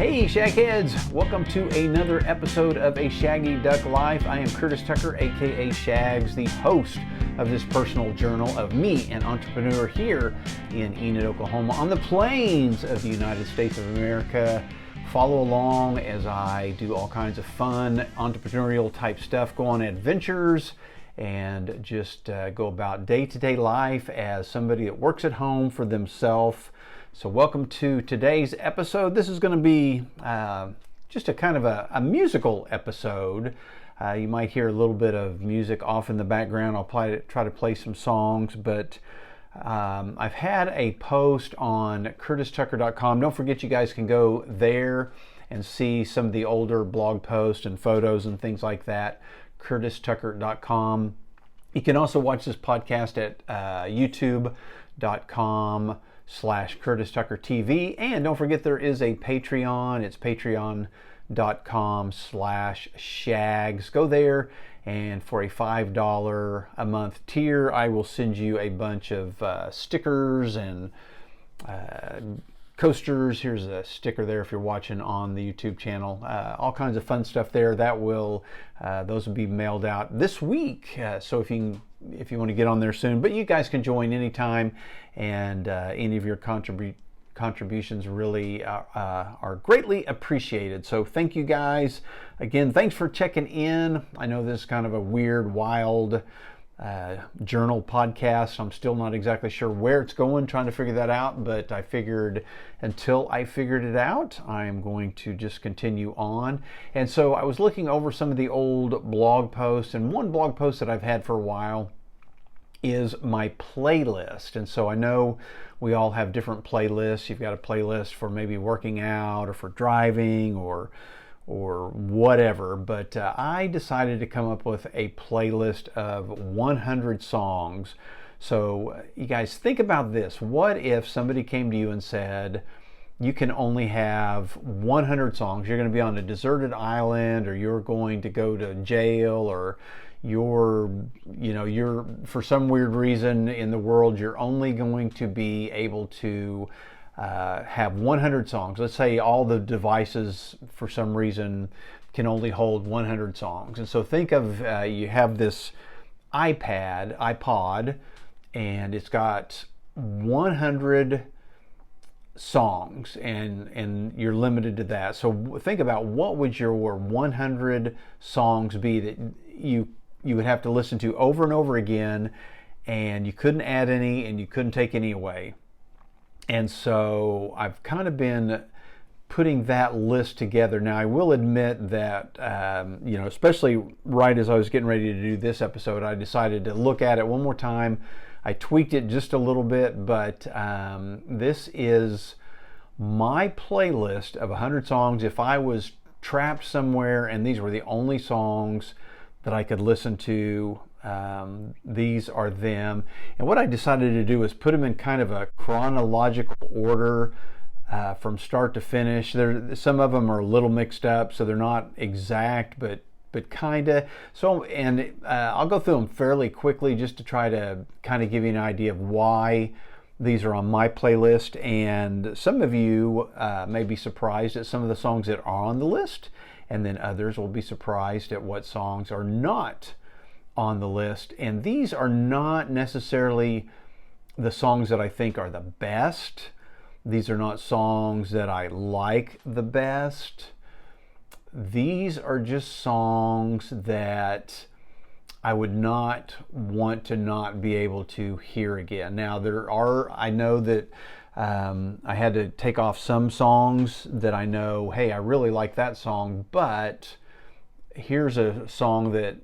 Hey Shagheads, welcome to another episode of A Shaggy Duck Life. I am Curtis Tucker, aka Shags, the host of this personal journal of me, an entrepreneur here in Enid, Oklahoma, on the plains of the United States of America. Follow along as I do all kinds of fun entrepreneurial type stuff, go on adventures, and just go about day-to-day life as somebody that works at home for themselves. So welcome to today's episode. This is going to be just a kind of a musical episode. You might hear a little bit of music off in the background. I'll try to play some songs, but I've had a post on curtistucker.com. Don't forget, you guys can go there and see some of the older blog posts and photos and things like that. curtistucker.com. You can also watch this podcast at youtube.com/Curtis Tucker TV. And don't forget, there is a Patreon. It's patreon.com/shags. Go there, and for a $5 a month tier, I will send you a bunch of stickers and coasters. Here's a sticker there if you're watching on the YouTube channel. All kinds of fun stuff there. Those will be mailed out this week. So if you want to get on there soon, but you guys can join anytime, and any of your contributions really are greatly appreciated. So thank you guys. Again, thanks for checking in. I know this is kind of a weird, wild journal podcast. I'm still not exactly sure where it's going, trying to figure that out, but I figured until I figured it out, I'm going to just continue on. And so I was looking over some of the old blog posts, and one blog post that I've had for a while is my playlist. And so I know we all have different playlists. You've got a playlist for maybe working out or for driving or whatever, but I decided to come up with a playlist of 100 songs. So you guys, think about this. What if somebody came to you and said, you can only have 100 songs. You're going to be on a deserted island, or you're going to go to jail, or you're for some weird reason in the world, you're only going to be able to have 100 songs. Let's say all the devices for some reason can only hold 100 songs. And so think of, you have this iPod, and it's got 100 songs, and you're limited to that. So think about, what would your 100 songs be that you would have to listen to over and over again, and you couldn't add any and you couldn't take any away. And so I've kind of been putting that list together. Now, I will admit that, especially right as I was getting ready to do this episode, I decided to look at it one more time. I tweaked it just a little bit, but this is my playlist of 100 songs. If I was trapped somewhere and these were the only songs that I could listen to, these are them. And what I decided to do is put them in kind of a chronological order from start to finish. Some of them are a little mixed up, so they're not exact, but kinda. So, and I'll go through them fairly quickly just to try to kind of give you an idea of why these are on my playlist. And some of you may be surprised at some of the songs that are on the list, and then others will be surprised at what songs are not on the list. And these are not necessarily the songs that I think are the best. These are not songs that I like the best. These are just songs that I would not want to not be able to hear again. Now, I know that I had to take off some songs that I know, hey, I really like that song, but here's a song that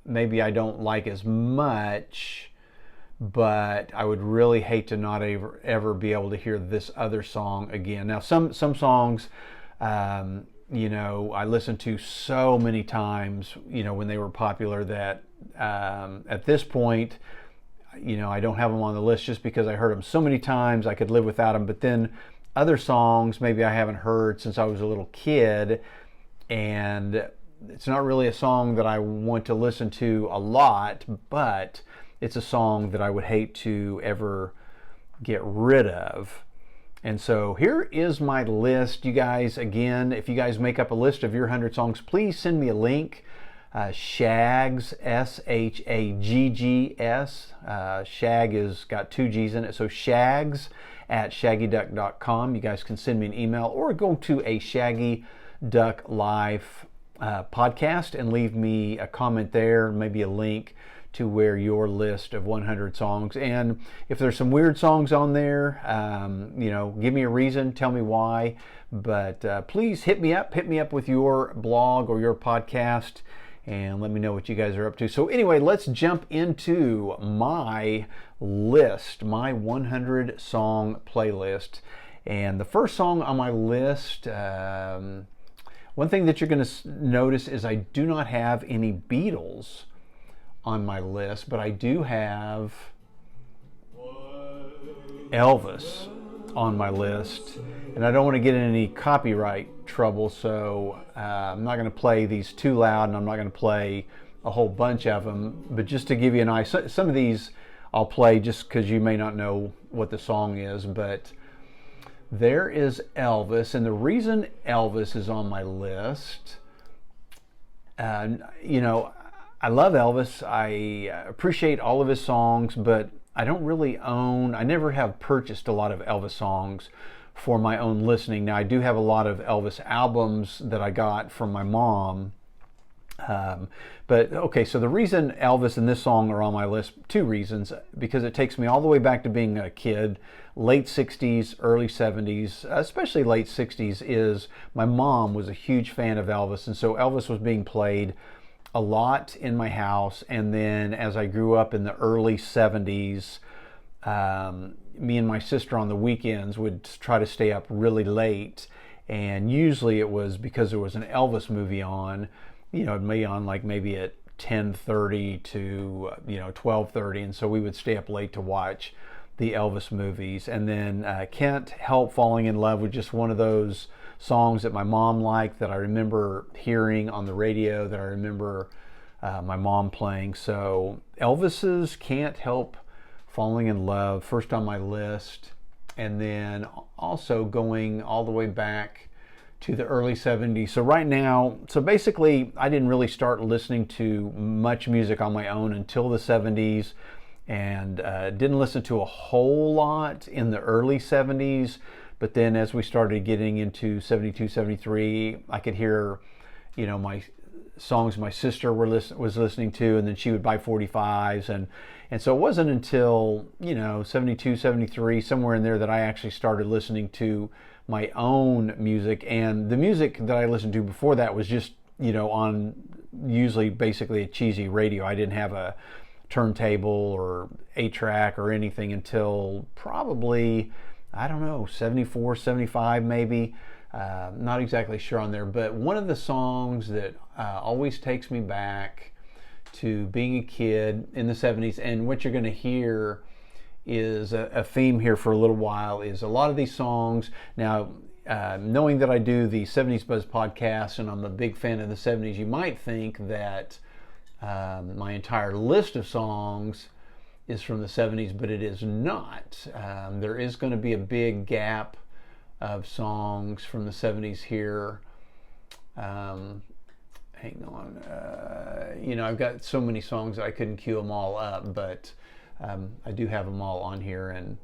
maybe I don't like as much, but I would really hate to not ever be able to hear this other song again. Now, some songs, I listened to so many times, when they were popular, that at this point, I don't have them on the list just because I heard them so many times I could live without them. But then other songs maybe I haven't heard since I was a little kid, and it's not really a song that I want to listen to a lot, but it's a song that I would hate to ever get rid of. And so here is my list. You guys, again, if you guys make up a list of your 100 songs, please send me a link. Shaggs, Shaggs. Shag is got 2 G's in it. So Shaggs at shaggyduck.com. You guys can send me an email or go to a Shaggy Duck Life podcast and leave me a comment there, maybe a link to where your list of 100 songs. And if there's some weird songs on there, give me a reason, tell me why. But please hit me up with your blog or your podcast and let me know what you guys are up to. So anyway, let's jump into my list, my 100 song playlist. And the first song on my list, one thing that you're going to notice is I do not have any Beatles on my list, but I do have Elvis on my list. And I don't want to get in any copyright trouble, so I'm not going to play these too loud, and I'm not going to play a whole bunch of them. But just to give you an idea, some of these I'll play just because you may not know what the song is, but there is Elvis. And the reason Elvis is on my list, I love Elvis. I appreciate all of his songs, but I never have purchased a lot of Elvis songs for my own listening. Now, I do have a lot of Elvis albums that I got from my mom. So the reason Elvis and this song are on my list, 2 reasons, because it takes me all the way back to being a kid, late 60s, early 70s, especially late 60s, is my mom was a huge fan of Elvis, and so Elvis was being played a lot in my house. And then as I grew up in the early 70s, me and my sister on the weekends would try to stay up really late, and usually it was because there was an Elvis movie on, maybe on like maybe at 10:30 to 12:30, and so we would stay up late to watch the Elvis movies. And then Can't Help Falling in Love was just one of those songs that my mom liked, that I remember hearing on the radio, that I remember my mom playing. So Elvis's Can't Help Falling in Love, first on my list. And then also going all the way back to the early 70s. So right now, basically I didn't really start listening to much music on my own until the 70s, and didn't listen to a whole lot in the early 70s. But then as we started getting into 72, 73, I could hear, my songs my sister was listening to, and then she would buy 45s. And so it wasn't until, 72, 73, somewhere in there, that I actually started listening to my own music. And the music that I listened to before that was just, on usually basically a cheesy radio. I didn't have a turntable or 8-track or anything until probably, I don't know, 74, 75 maybe. Not exactly sure on there. But one of the songs that always takes me back to being a kid in the 70s, and what you're going to hear is a theme here for a little while, is a lot of these songs. Now, knowing that I do the 70s Buzz podcast and I'm a big fan of the 70s, you might think that my entire list of songs is from the 70s, but it is not. There is going to be a big gap of songs from the 70s here. Hang on. I've got so many songs I couldn't cue them all up, but I do have them all on here, and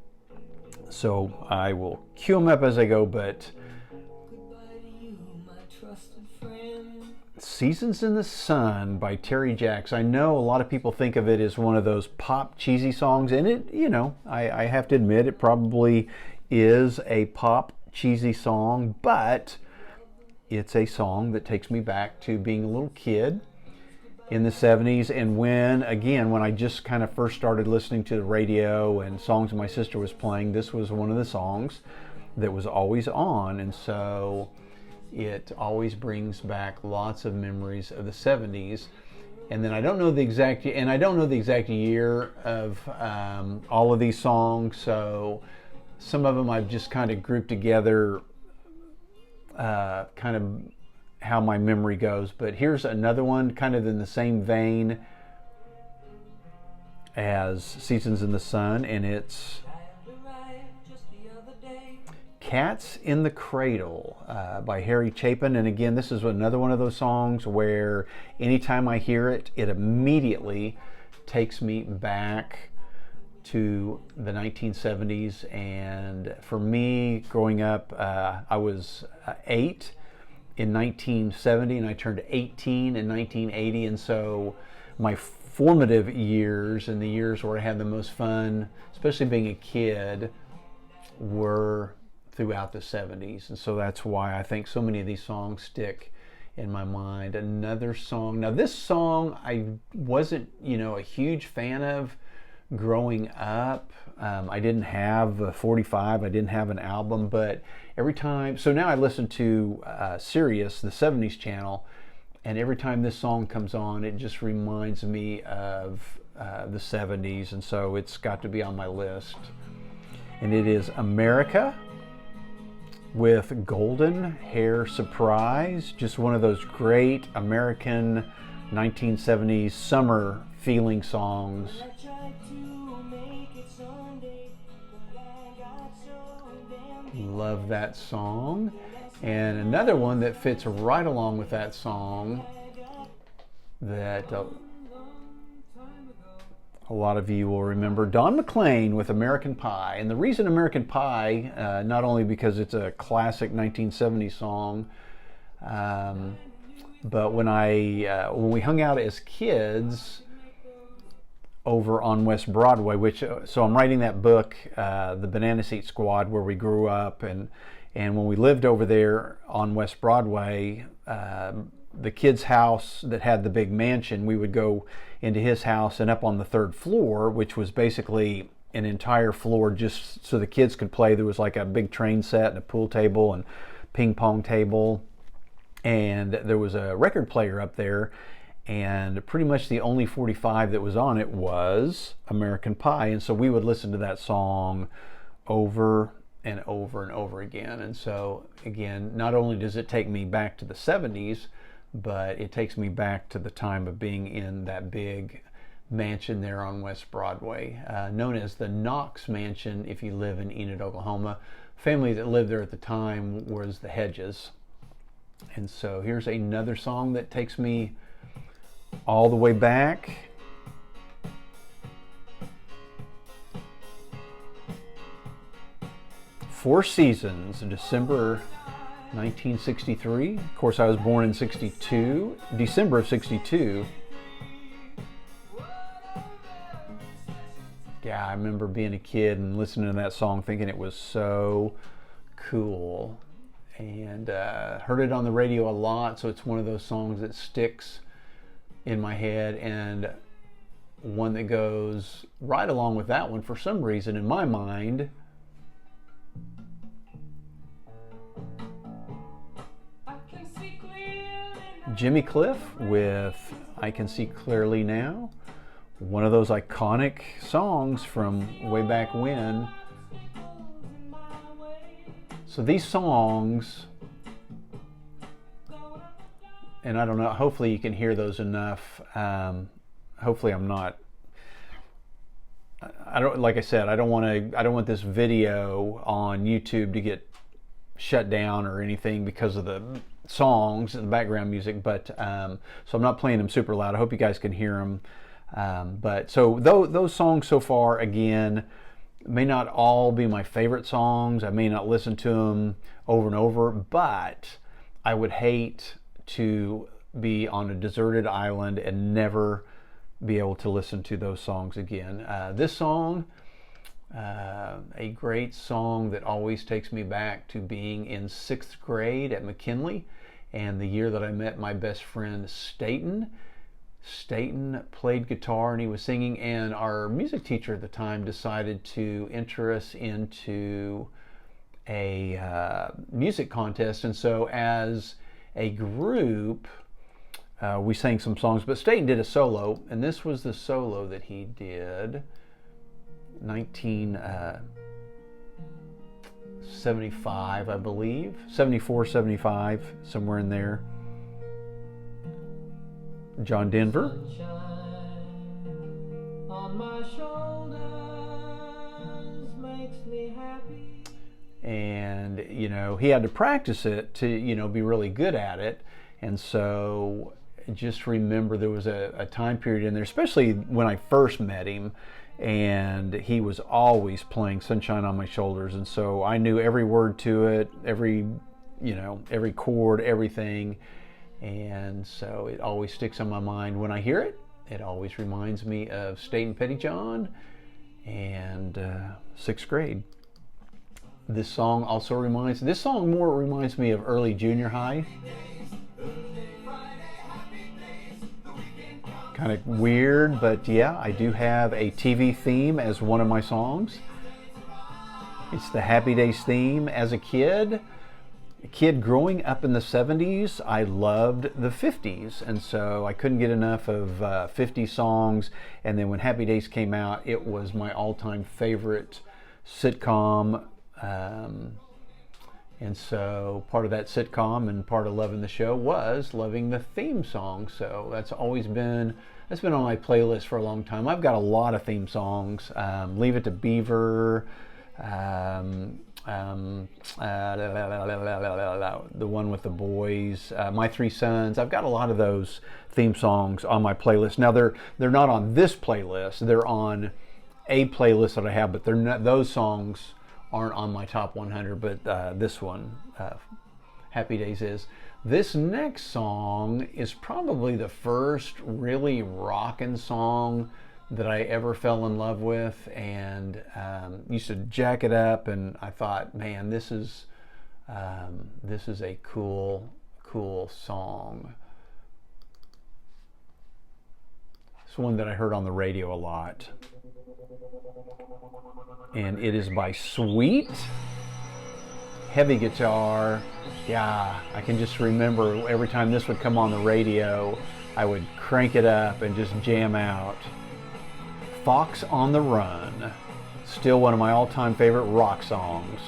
so I will cue them up as I go. But Seasons in the Sun by Terry Jacks. I know a lot of people think of it as one of those pop cheesy songs, and it, I have to admit, it probably is a pop cheesy song, but it's a song that takes me back to being a little kid in the 70s, and when I just kind of first started listening to the radio and songs my sister was playing, this was one of the songs that was always on. And so it always brings back lots of memories of the 70s. And then I don't know the exact year of all of these songs, so some of them I've just kind of grouped together, kind of how my memory goes. But here's another one kind of in the same vein as Seasons in the Sun, and it's Cats in the Cradle by Harry Chapin. And again, this is another one of those songs where anytime I hear it, it immediately takes me back to the 1970s. And for me, growing up, I was 8 in 1970 and I turned 18 in 1980. And so my formative years and the years where I had the most fun, especially being a kid, were throughout the 70s. And so that's why I think so many of these songs stick in my mind. Another song, now this song I wasn't, a huge fan of growing up. I didn't have a 45, I didn't have an album, but every time, so now I listen to Sirius, the 70s channel, and every time this song comes on, it just reminds me of the 70s, and so it's got to be on my list. And it is America with Golden Hair Surprise, just one of those great American 1970s summer feeling songs. Love that song. And another one that fits right along with that song that a lot of you will remember, Don McLean with American Pie. And the reason American Pie, not only because it's a classic 1970s song, but when we hung out as kids over on West Broadway, so I'm writing that book, The Banana Seat Squad, where we grew up, and when we lived over there on West Broadway, the kid's house that had the big mansion, we would go into his house, and up on the 3rd floor, which was basically an entire floor just so the kids could play. There was like a big train set and a pool table and ping pong table, and there was a record player up there, and pretty much the only 45 that was on it was American Pie. And so we would listen to that song over and over and over again. And so again, not only does it take me back to the 70s, but it takes me back to the time of being in that big mansion there on West Broadway, known as the Knox Mansion if you live in Enid, Oklahoma. Family that lived there at the time was the Hedges. And so here's another song that takes me all the way back. Four Seasons, December 1963. Of course, I was born in 62, December of 62. Yeah, I remember being a kid and listening to that song thinking it was so cool. And heard it on the radio a lot, so it's one of those songs that sticks in my head, and one that goes right along with that one for some reason in my mind. Jimmy Cliff with I Can See Clearly Now, one of those iconic songs from way back when. So these songs, and I don't know, hopefully you can hear those enough. Hopefully I'm not, like I said, I don't want this video on YouTube to get shut down or anything because of the songs and the background music, but so I'm not playing them super loud. I hope you guys can hear them. But so those songs so far, again, may not all be my favorite songs. I may not listen to them over and over, but I would hate to be on a deserted island and never be able to listen to those songs again. This song, a great song that always takes me back to being in 6th grade at McKinley, and the year that I met my best friend Staten. Staten played guitar and he was singing, and our music teacher at the time decided to enter us into a music contest. And so as a group, we sang some songs, but Staten did a solo, and this was the solo that he did, 1975, I believe, 74, 75, somewhere in there. John Denver. On my shoulders makes me happy. and he had to practice it to be really good at it. And so just remember there was a time period in there, especially when I first met him, and he was always playing Sunshine on My Shoulders, and so I knew every word to it, every chord, everything. And so it always sticks on my mind when I hear it. It always reminds me of State and Pettyjohn and 6th grade. This song more reminds me of early junior high. Kind of weird, but yeah, I do have a TV theme as one of my songs. It's the Happy Days theme. As a kid growing up in the 70s, I loved the 50s, and so I couldn't get enough of 50s songs. And then when Happy Days came out, it was my all-time favorite sitcom. And so part of that sitcom and part of loving the show was loving the theme song. So that's been on my playlist for a long time. I've got a lot of theme songs. Leave It to Beaver, the one with the boys, My Three Sons. I've got a lot of those theme songs on my playlist. Now they're not on this playlist. They're on a playlist that I have, but they're not, those songs aren't on my top 100, but this one, Happy Days, is. This next song is probably the first really rockin' song that I ever fell in love with, and used to jack it up, and I thought, man, this is a cool song. It's one that I heard on the radio a lot. And it is by Sweet. Heavy guitar. Yeah, I can just remember every time this would come on the radio, I would crank it up and just jam out. Fox on the Run. Still one of my all-time favorite rock songs.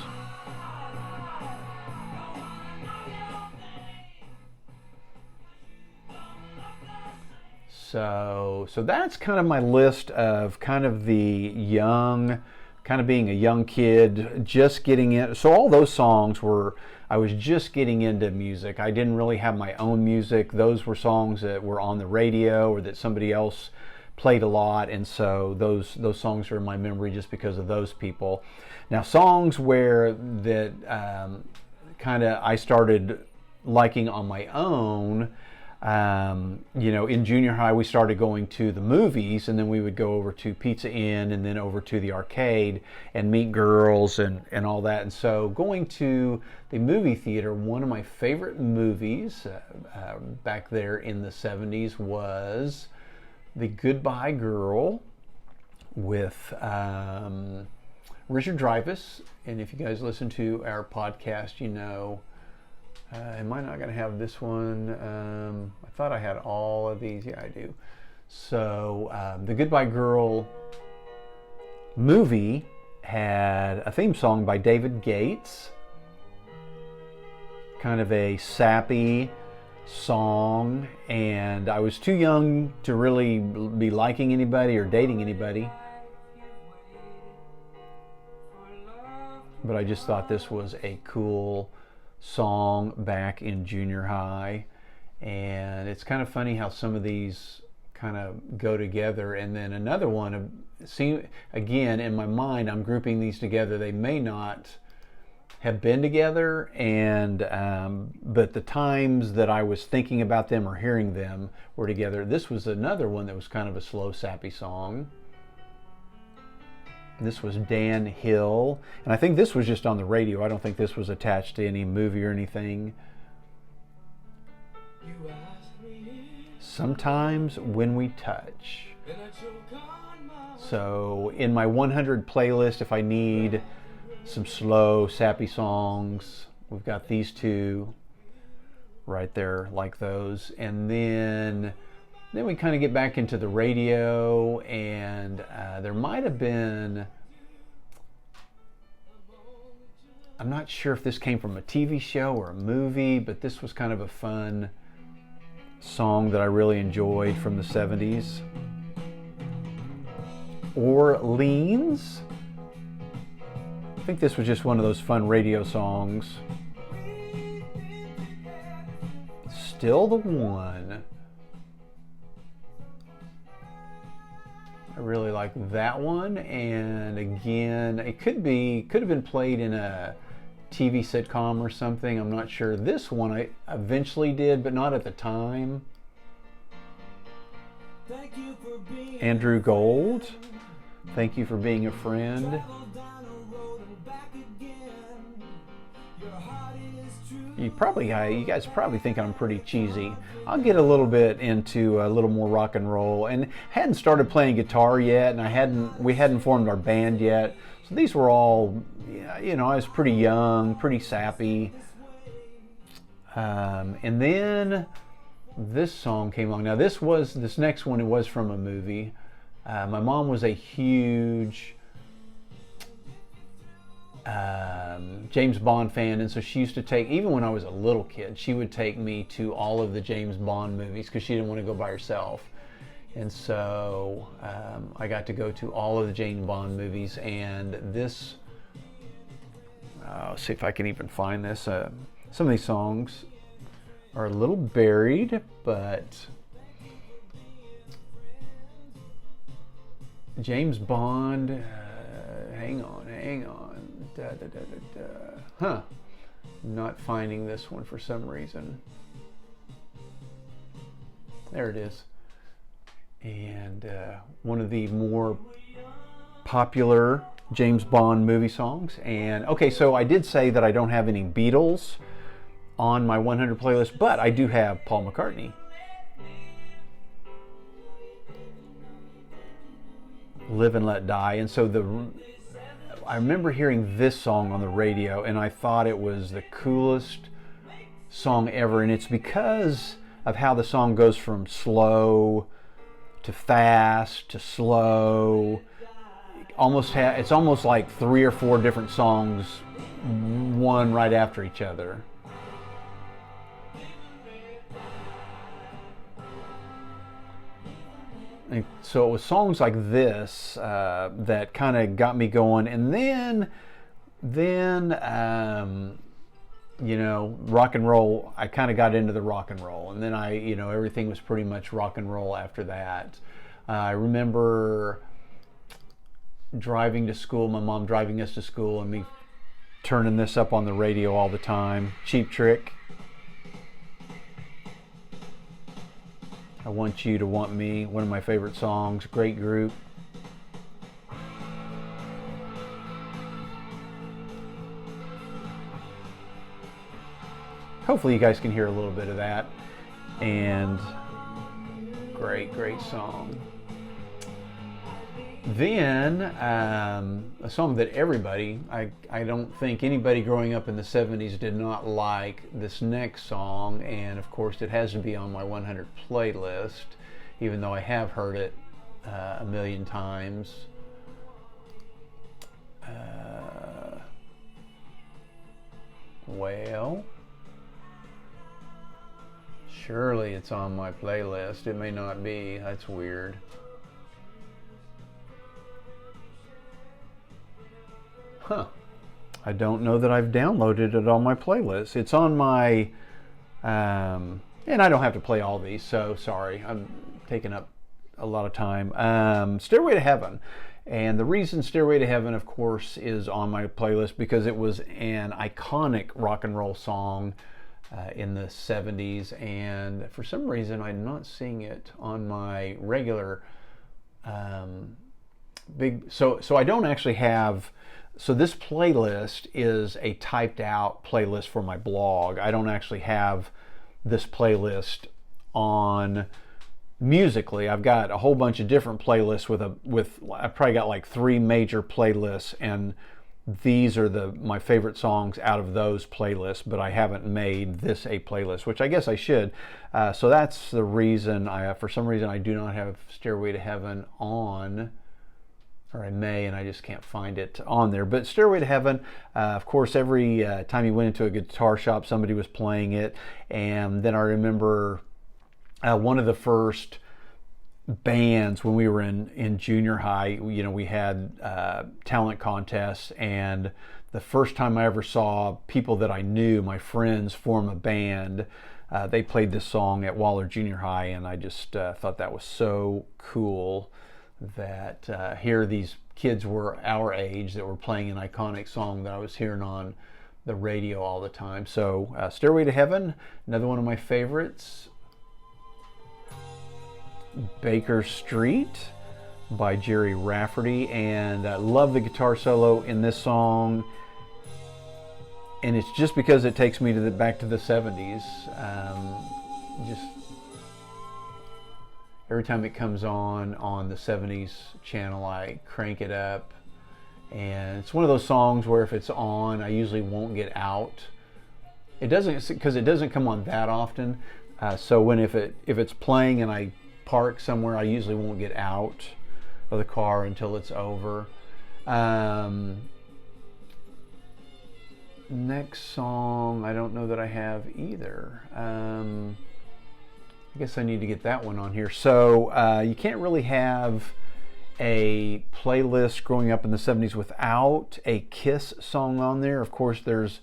So that's kind of my list of kind of the young, kind of being a young kid, just getting in. So all those songs I was just getting into music. I didn't really have my own music. Those were songs that were on the radio or that somebody else played a lot, and so those songs are in my memory just because of those people. Now songs that kind of I started liking on my own. In junior high, we started going to the movies, and then we would go over to Pizza Inn and then over to the arcade and meet girls and all that. And so going to the movie theater, one of my favorite movies back there in the 70s was The Goodbye Girl with Richard Dreyfuss. And if you guys listen to our podcast, am I not going to have this one? I thought I had all of these. Yeah, I do. So the Goodbye Girl movie had a theme song by David Gates. Kind of a sappy song. And I was too young to really be liking anybody or dating anybody. But I just thought this was a cool song back in junior high. And it's kind of funny how some of these kind of go together. And then another one, again, in my mind, I'm grouping these together. They may not have been together, but the times that I was thinking about them or hearing them were together. This was another one that was kind of a slow, sappy song. This was Dan Hill, and I think this was just on the radio. I don't think this was attached to any movie or anything. Sometimes When We Touch. So in my 100 playlist, if I need some slow, sappy songs, we've got these two right there, like those. And then we kind of get back into the radio, and there might have been, I'm not sure if this came from a TV show or a movie, but this was kind of a fun song that I really enjoyed from the 70s. Orleans. I think this was just one of those fun radio songs. Still the One. I really like that one, and again, it could have been played in a TV sitcom or something. I'm not sure. This one I eventually did, but not at the time. Andrew Gold, Thank You for Being a Friend. You guys probably think I'm pretty cheesy. I'll get a little bit into a little more rock and roll, and hadn't started playing guitar yet, and we hadn't formed our band yet. So these were all, I was pretty young, pretty sappy. And then this song came along. Now this next one, it was from a movie. My mom was a huge James Bond fan, and so she used to take, even when I was a little kid, she would take me to all of the James Bond movies because she didn't want to go by herself. And so I got to go to all of the James Bond movies, and this, see if I can even find this. Some of these songs are a little buried, but James Bond, hang on. Not finding this one for some reason. There it is. And one of the more popular James Bond movie songs. And okay, so I did say that I don't have any Beatles on my 100 playlist, but I do have Paul McCartney. Live and Let Die. And so I remember hearing this song on the radio, and I thought it was the coolest song ever. And it's because of how the song goes from slow to fast to slow. It's almost like 3 or 4 different songs, one right after each other. And so it was songs like this that kind of got me going, and then rock and roll. I kind of got into the rock and roll, and then everything was pretty much rock and roll after that. I remember driving to school, my mom driving us to school, and me turning this up on the radio all the time. Cheap Trick. I Want You to Want Me, one of my favorite songs. Great group. Hopefully you guys can hear a little bit of that. And great song. Then a song that I don't think anybody growing up in the 70s did not like, this next song, and of course it has to be on my 100 playlist, even though I have heard it a million times. Well, surely it's on my playlist. It may not be. That's weird. I don't know that I've downloaded it on my playlist. It's on my, and I don't have to play all these, so sorry. I'm taking up a lot of time. Stairway to Heaven. And the reason Stairway to Heaven, of course, is on my playlist because it was an iconic rock and roll song in the 70s. And for some reason, I'm not seeing it on my regular So I don't actually have... So this playlist is a typed out playlist for my blog. I don't actually have this playlist on Musically. I've got a whole bunch of different playlists I've probably got like 3 major playlists, and these are my favorite songs out of those playlists, but I haven't made this a playlist, which I guess I should. So that's the reason for some reason I do not have Stairway to Heaven on. Or I may, and I just can't find it on there. But Stairway to Heaven, of course, every time you went into a guitar shop, somebody was playing it. And then I remember one of the first bands when we were in junior high. You know, we had talent contests, and the first time I ever saw people that I knew, my friends, form a band, they played this song at Waller Junior High, and I just thought that was so cool that here these kids were our age that were playing an iconic song that I was hearing on the radio all the time. So Stairway to Heaven, another one of my favorites. Baker Street by Jerry Rafferty, and I love the guitar solo in this song, and it's just because it takes me to back to the 70s. Just every time it comes on the 70s channel, I crank it up, and it's one of those songs where if it's on, I usually won't get out. It doesn't, because it doesn't come on that often. So if it's playing and I park somewhere, I usually won't get out of the car until it's over. Next song, I don't know that I have either. I guess I need to get that one on here. So you can't really have a playlist growing up in the 70s without a Kiss song on there. Of course, there's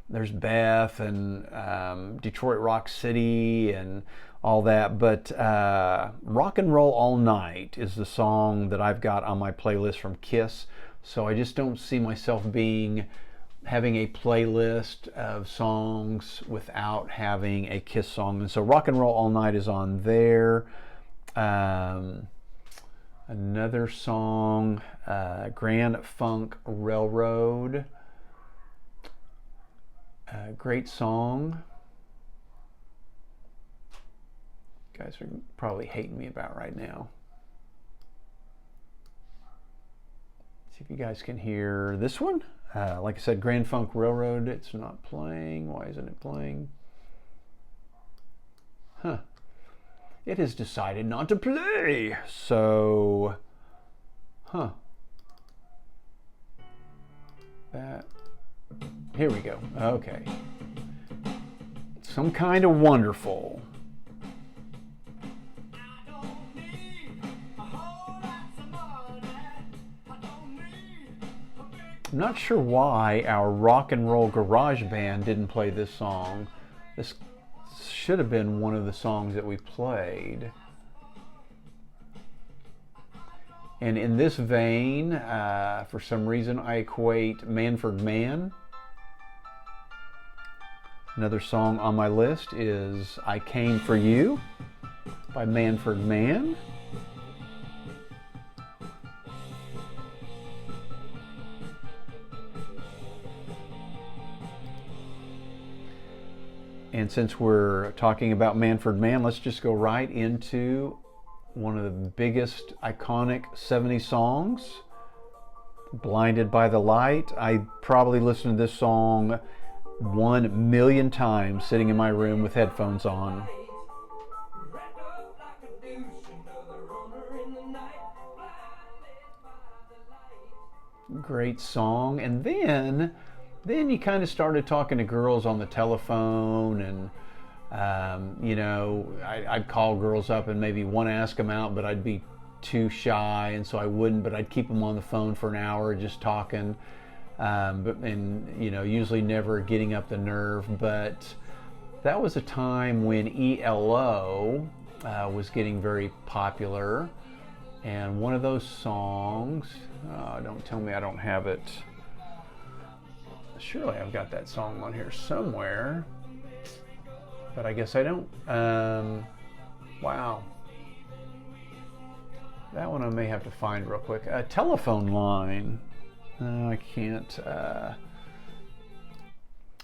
Beth and Detroit Rock City and all that, but Rock and Roll All Night is the song that I've got on my playlist from Kiss. So I just don't see myself having a playlist of songs without having a Kiss song. And so Rock and Roll All Night is on there. Another song, Grand Funk Railroad. Great song. You guys are probably hating me about right now. See if you guys can hear this one. Like I said, Grand Funk Railroad. It's not playing. Why isn't it playing? Huh. It has decided not to play. So, here we go. Okay. Some Kind of Wonderful. I'm not sure why our rock and roll garage band didn't play this song. This should have been one of the songs that we played. And in this vein, for some reason, I equate Manford Man. Another song on my list is I Came for You by Manford Man. And since we're talking about Manford Man, let's just go right into one of the biggest iconic 70s songs, Blinded by the Light. I probably listened to this song 1 million times sitting in my room with headphones on. Great song. And then you kind of started talking to girls on the telephone, and I'd call girls up and maybe want to ask them out, but I'd be too shy, and so I wouldn't. But I'd keep them on the phone for an hour just talking, usually never getting up the nerve. But that was a time when ELO was getting very popular, and one of those songs. Don't tell me I don't have it. Surely I've got that song on here somewhere, but I guess I don't. Wow. That one I may have to find real quick. Telephone Line. No, I can't. I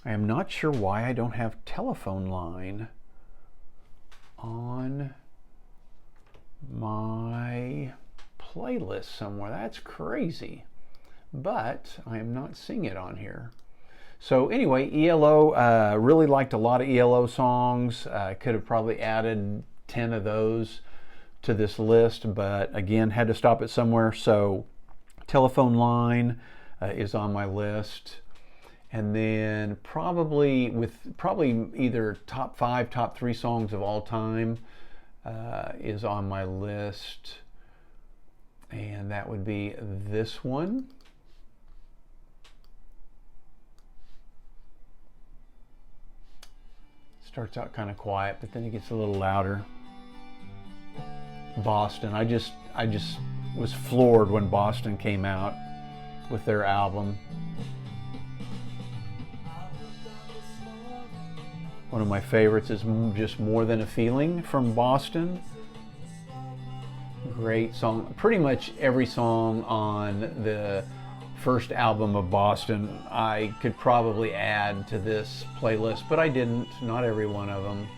am not sure why I don't have Telephone Line on my playlist somewhere. That's crazy. But I am not seeing it on here. So anyway, ELO, really liked a lot of ELO songs. I could have probably added 10 of those to this list, but again, had to stop it somewhere. So Telephone is on my list. And then probably either top 5, top 3 songs of all time, is on my list, and that would be this one. Starts out kind of quiet, but then it gets a little louder. Boston. I just was floored when Boston came out with their album. One of my favorites is just More Than a Feeling from Boston. Great song. Pretty much every song on the first album of Boston I could probably add to this playlist, but I didn't. Not every one of them.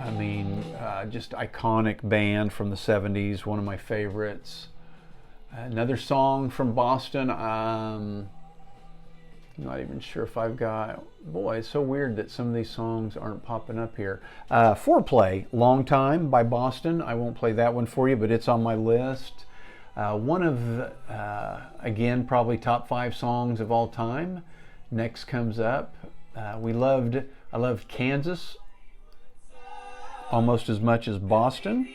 I mean, just iconic band from the 70s, one of my favorites. Another song from Boston, I'm not even sure if I've got, boy, it's so weird that some of these songs aren't popping up here. Foreplay, Long Time by Boston. I won't play that one for you, but it's on my list. One of, again, probably top 5 songs of all time. Next comes up. I loved Kansas almost as much as Boston.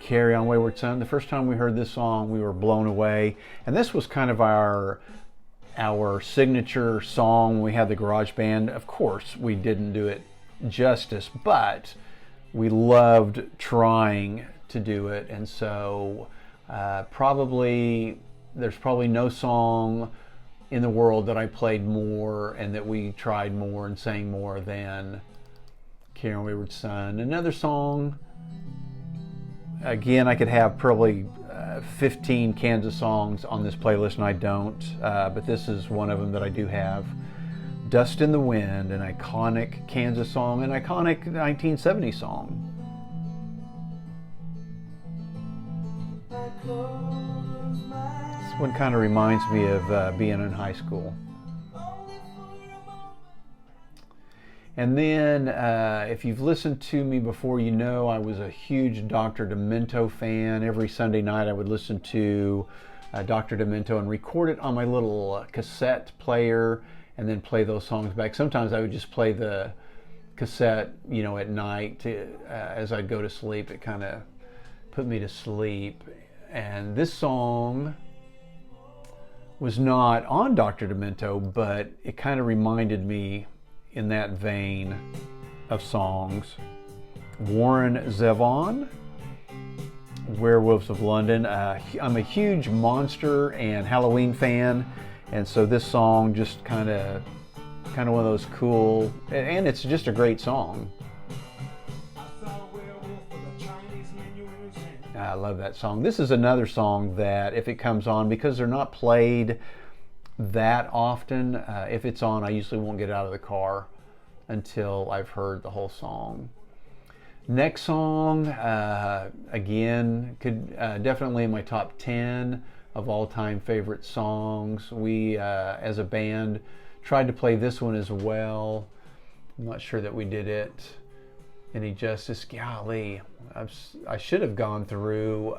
Carry On Wayward Son. The first time we heard this song, we were blown away. And this was kind of our signature song when we had the garage band. Of course, we didn't do it justice, but we loved trying to do it. And so there's probably no song in the world that I played more and that we tried more and sang more than Carry On Wayward Son. Another song, again, I could have probably 15 Kansas songs on this playlist, and I don't, but this is one of them that I do have. Dust in the Wind, an iconic Kansas song, an iconic 1970 song. This one kind of reminds me of being in high school. And then, if you've listened to me before, you know I was a huge Dr. Demento fan. Every Sunday night I would listen to Dr. Demento and record it on my little cassette player and then play those songs back. Sometimes I would just play the cassette, at night as I'd go to sleep. It kind of put me to sleep. And this song was not on Dr. Demento, but it kind of reminded me in that vein of songs. Warren Zevon, Werewolves of London. I'm a huge Monster and Halloween fan, and so this song just kind of one of those cool, and it's just a great song. I love that song. This is another song that if it comes on, because they're not played that often, if it's on, I usually won't get out of the car until I've heard the whole song. Next song, again, could definitely in my top 10 of all-time favorite songs. We, as a band, tried to play this one as well. I'm not sure that we did it any justice. Golly, I should have gone through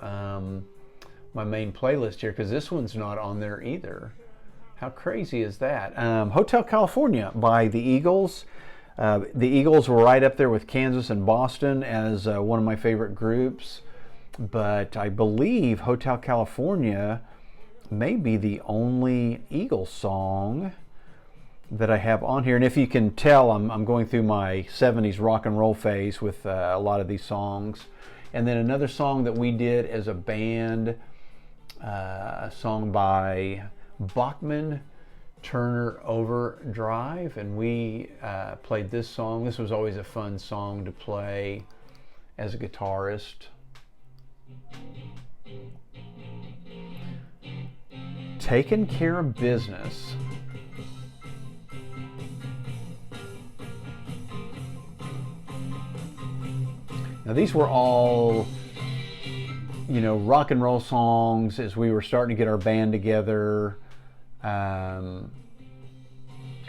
my main playlist here, because this one's not on there either. How crazy is that? Hotel California by the Eagles. The Eagles were right up there with Kansas and Boston as one of my favorite groups, but I believe Hotel California may be the only Eagles song that I have on here. And if you can tell, I'm going through my 70s rock and roll phase with a lot of these songs. And then another song that we did as a band, a song by Bachman Turner, Overdrive, and we played this song. This was always a fun song to play as a guitarist. Taking Care of Business. Now these were all, rock and roll songs as we were starting to get our band together. Kind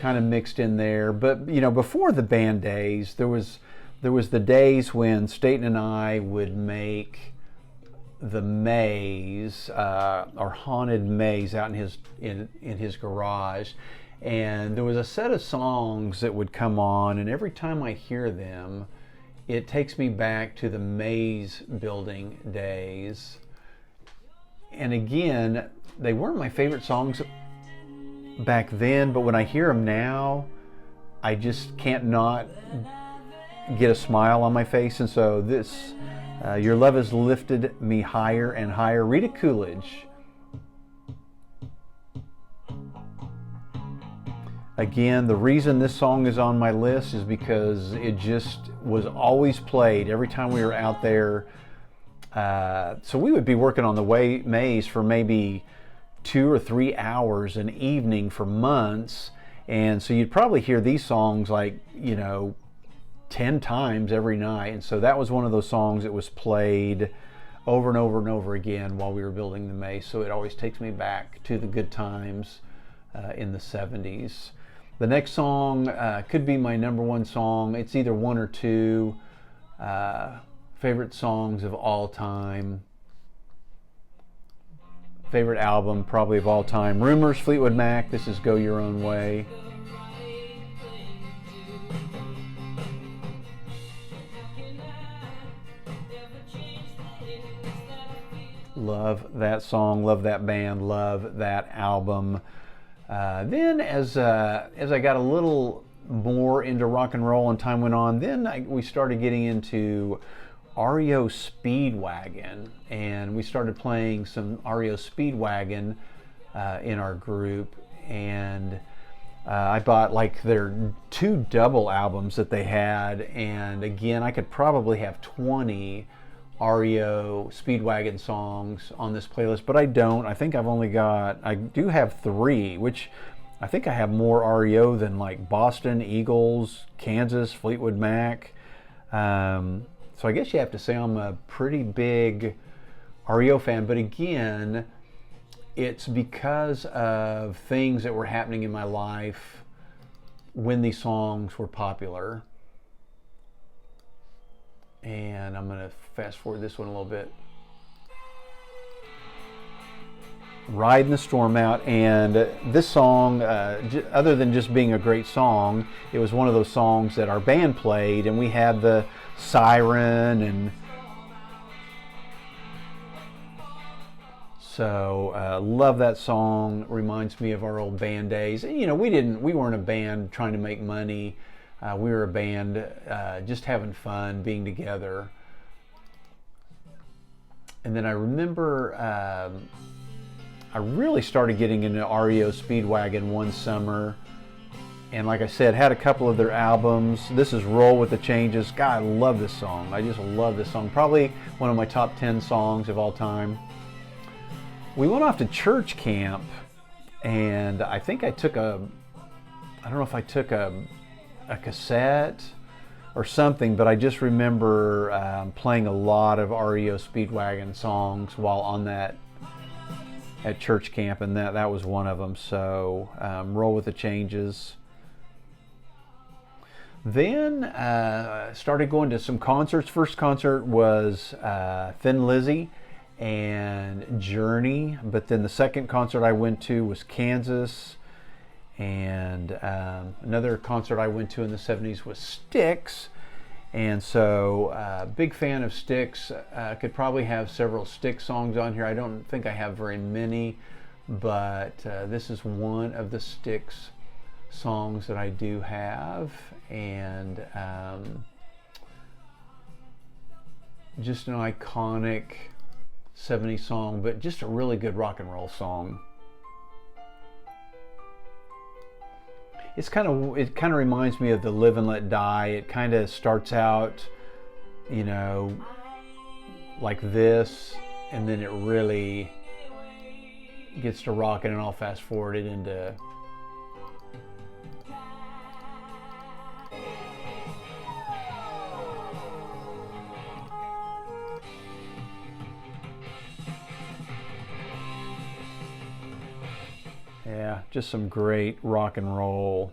of mixed in there, but before the band days, there was the days when Staten and I would make the maze, or haunted maze, out in his garage, and there was a set of songs that would come on, and every time I hear them, it takes me back to the maze building days. And again, they weren't my favorite songs back then, but when I hear them now, I just can't not get a smile on my face. And so this, Your Love Has Lifted Me Higher and Higher, Rita Coolidge. Again, the reason this song is on my list is because it just was always played every time we were out there. So we would be working on the maze for maybe 2 or 3 hours an evening for months. And so you'd probably hear these songs like, 10 times every night. And so that was one of those songs that was played over and over and over again while we were building the maze. So it always takes me back to the good times in the 70s. The next song could be my number one song. It's either one or two favorite songs of all time. Favorite album probably of all time. Rumors, Fleetwood Mac. This is Go Your Own Way. Love that song, love that band, love that album. Then as I got a little more into rock and roll and time went on, then we started getting into REO Speedwagon, and we started playing some REO Speedwagon in our group, and I bought like their 2 double albums that they had, and again, I could probably have 20 REO Speedwagon songs on this playlist, but I don't. I think I do have 3, which I think I have more REO than like Boston, Eagles, Kansas, Fleetwood Mac. So I guess you have to say I'm a pretty big REO fan, but again, it's because of things that were happening in my life when these songs were popular. And I'm going to fast forward this one a little bit. Riding the Storm Out, and this song, other than just being a great song, it was one of those songs that our band played, and we had the siren, and so love that song. Reminds me of our old band days. We weren't a band trying to make money. We were a band just having fun, being together. And then I remember I really started getting into REO Speedwagon one summer. And like I said, had a couple of their albums. This is Roll with the Changes. God, I love this song. I just love this song. Probably one of my top 10 songs of all time. We went off to church camp, and I think I don't know if I took a cassette or something, but I just remember playing a lot of REO Speedwagon songs while on that at church camp, and that was one of them. So Roll with the Changes. Then started going to some concerts. First concert was Thin Lizzy and Journey, but then the second concert I went to was Kansas. And another concert I went to in the 70s was Styx. And so big fan of Styx. Could probably have several Styx songs on here. I don't think I have very many, but this is one of the Styx songs that I do have. And just an iconic 70s song, but just a really good rock and roll song. It kind of reminds me of the Live and Let Die. It kind of starts out, like this, and then it really gets to rocking, and I'll fast forward it into just some great rock and roll.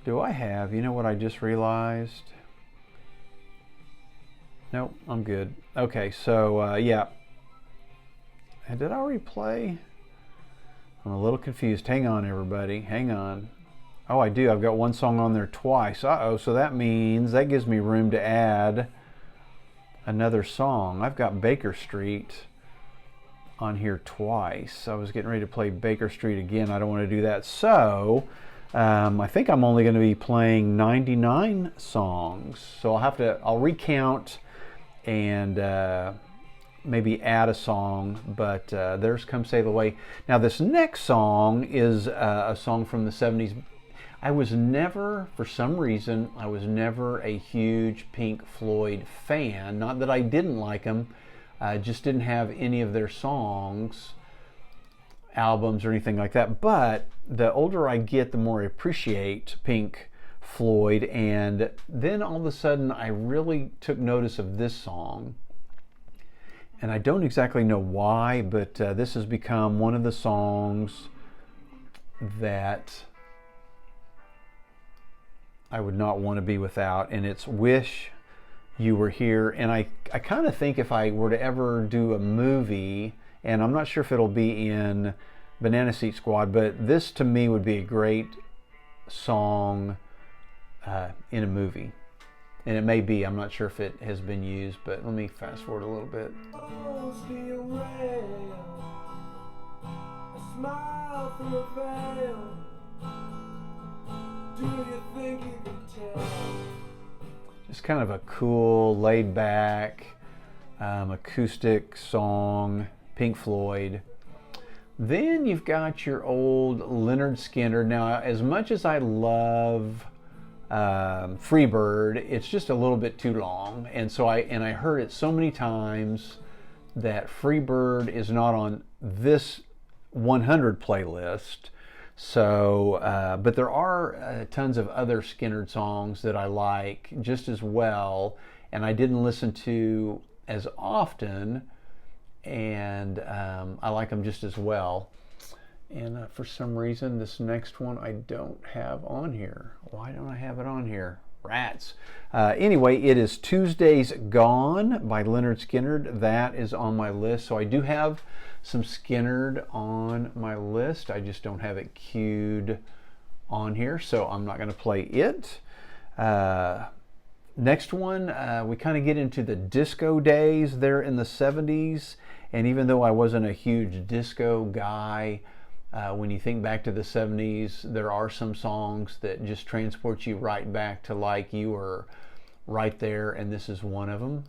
Do I have, what I just realized? Nope, I'm good. Okay, so yeah. And did I already play? I'm a little confused. Hang on, everybody. Hang on. Oh, I do. I've got one song on there twice. Uh-oh, so that means that gives me room to add another song. I've got Baker Street on here twice. I was getting ready to play Baker Street again. I don't want to do that. So I think I'm only going to be playing 99 songs. So I'll recount and maybe add a song, but there's Come Sail Away. Now this next song is a song from the 70s. For some reason, I was never a huge Pink Floyd fan. Not that I didn't like them, I just didn't have any of their songs, albums, or anything like that. But the older I get, the more I appreciate Pink Floyd. And then all of a sudden, I really took notice of this song. And I don't exactly know why, but this has become one of the songs that I would not want to be without, and it's Wish You Were Here. And I kind of think if I were to ever do a movie, and I'm not sure if it'll be in Banana Seat Squad, but this to me would be a great song in a movie. And it may be, I'm not sure if it has been used, but let me fast forward a little bit. A smile through a veil. Do you think you can tell? Just kind of a cool, laid back, acoustic song, Pink Floyd. Then you've got your old Lynyrd Skynyrd. Now, as much as I love Freebird, it's just a little bit too long, and so I heard it so many times that Freebird is not on this 100 playlist. So, but there are tons of other Skynyrd songs that I like just as well, and I didn't listen to as often, and I like them just as well. And for some reason, this next one I don't have on here. Why don't I have it on here? Rats. Anyway, it is Tuesday's Gone by Lynyrd Skynyrd. That is on my list. So I do have some Skynyrd on my list. I just don't have it queued on here, so I'm not going to play it. Next one, we kind of get into the disco days there in the 70s. And even though I wasn't a huge disco guy, when you think back to the 70s, there are some songs that just transport you right back to like you were right there, and this is one of them.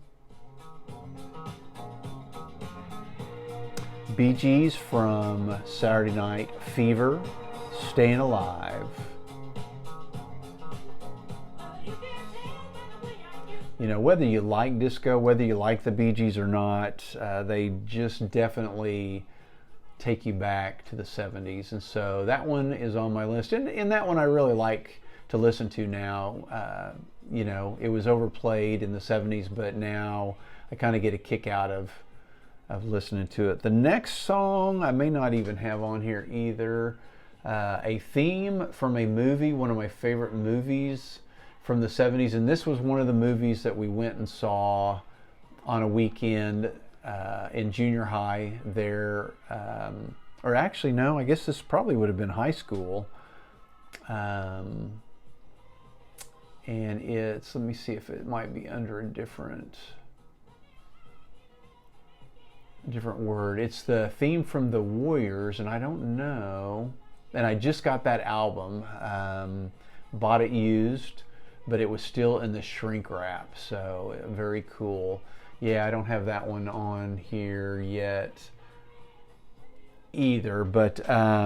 Bee Gees from Saturday Night Fever, Staying Alive. You know, whether you like disco, whether you like the Bee Gees or not, they just definitely take you back to the 70s. And so that one is on my list. And that one I really like to listen to now. You know, it was overplayed in the 70s, but now I kind of get a kick out of listening to it. The next song I may not even have on here either. A theme from a movie, one of my favorite movies from the 70s. And this was one of the movies that we went and saw on a weekend in junior high there. Or actually, no, I guess this probably would have been high school. And it's, let me see if it might be under a different word. It's the theme from The Warriors, and I don't know. And I just got that album, bought it used, but it was still in the shrink wrap, so very cool. Yeah, I don't have that one on here yet either, but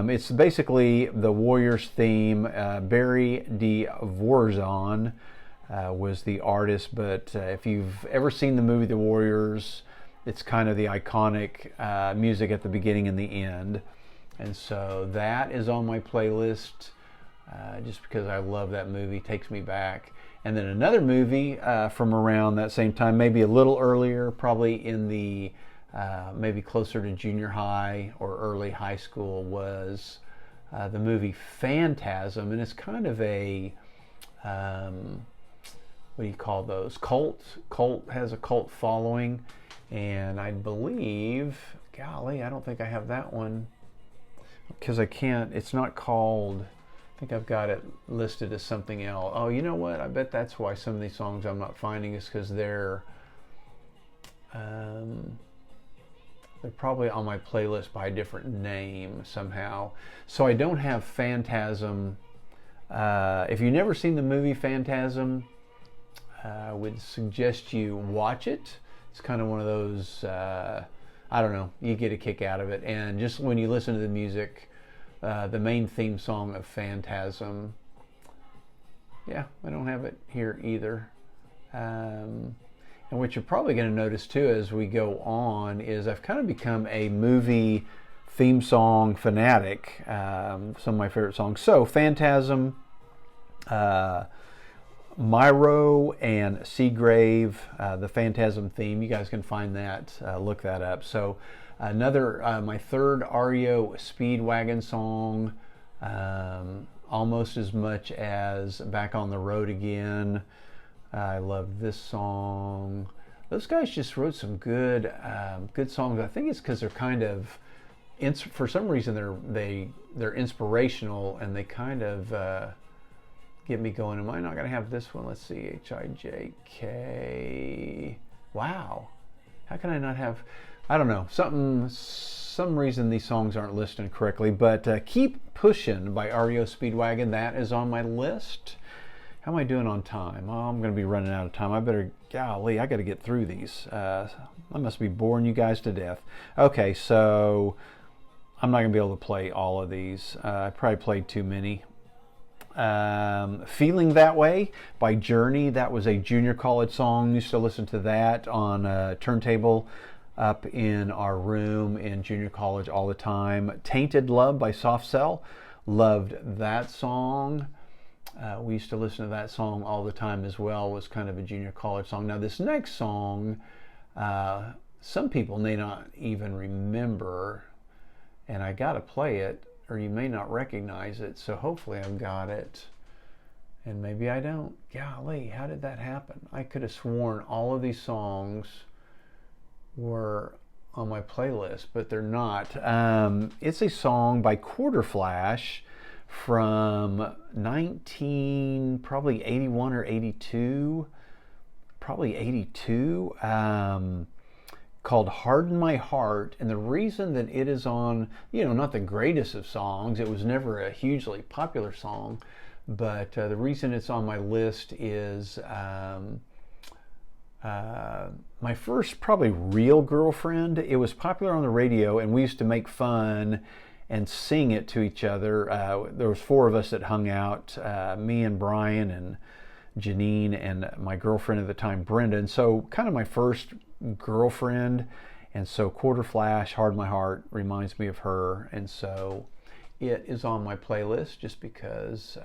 it's basically the Warriors theme. Barry Dvorak was the artist, but if you've ever seen the movie The Warriors, it's kind of the iconic music at the beginning and the end. And so that is on my playlist just because I love that movie, takes me back. And then another movie from around that same time, maybe a little earlier, probably in the maybe closer to junior high or early high school, was the movie Phantasm. And it's kind of a, what do you call those? Cult has a cult following, and I believe, golly, I don't think I have that one because I can't. It's not called. I think I've got it listed as something else. Oh, you know what? I bet that's why some of these songs I'm not finding is because they're probably on my playlist by a different name somehow. So I don't have Phantasm. If you've never seen the movie Phantasm, I would suggest you watch it. It's kind of one of those, I don't know, you get a kick out of it. And just when you listen to the music, the main theme song of Phantasm, yeah, I don't have it here either. And what you're probably going to notice too as we go on is I've kind of become a movie theme song fanatic. Some of my favorite songs. So Phantasm, Myro and Seagrave, the Phantasm theme. You guys can find that, look that up. So another, my third REO Speedwagon song, almost as much as Back on the Road Again. I love this song. Those guys just wrote some good songs. I think it's because they're kind of, for some reason they're inspirational and they kind of get me going. Am I not going to have this one? Let's see, HIJK. Wow, how can I not have? I don't know. Some reason these songs aren't listed correctly. But Keep Pushing by REO Speedwagon. That is on my list. How am I doing on time? Oh, I'm going to be running out of time. I better, golly, I got to get through these. I must be boring you guys to death. Okay, so I'm not going to be able to play all of these. I probably played too many. Feeling That Way by Journey. That was a junior college song. Used to listen to that on a turntable up in our room in junior college all the time. Tainted Love by Soft Cell. Loved that song. We used to listen to that song all the time as well. It was kind of a junior college song. Now this next song, some people may not even remember, and I got to play it, or you may not recognize it. So hopefully I've got it, and maybe I don't. Golly, how did that happen? I could have sworn all of these songs were on my playlist, but they're not. It's a song by Quarter Flash from probably 81 or 82, probably 82, called Harden My Heart. And the reason that it is on, not the greatest of songs, it was never a hugely popular song, but the reason it's on my list is my first probably real girlfriend. It was popular on the radio and we used to make fun and sing it to each other. There was 4 of us that hung out, me and Brian and Janine and my girlfriend at the time, Brenda. And so kind of my first girlfriend. And so Quarter Flash, Hard My Heart reminds me of her. And so it is on my playlist just because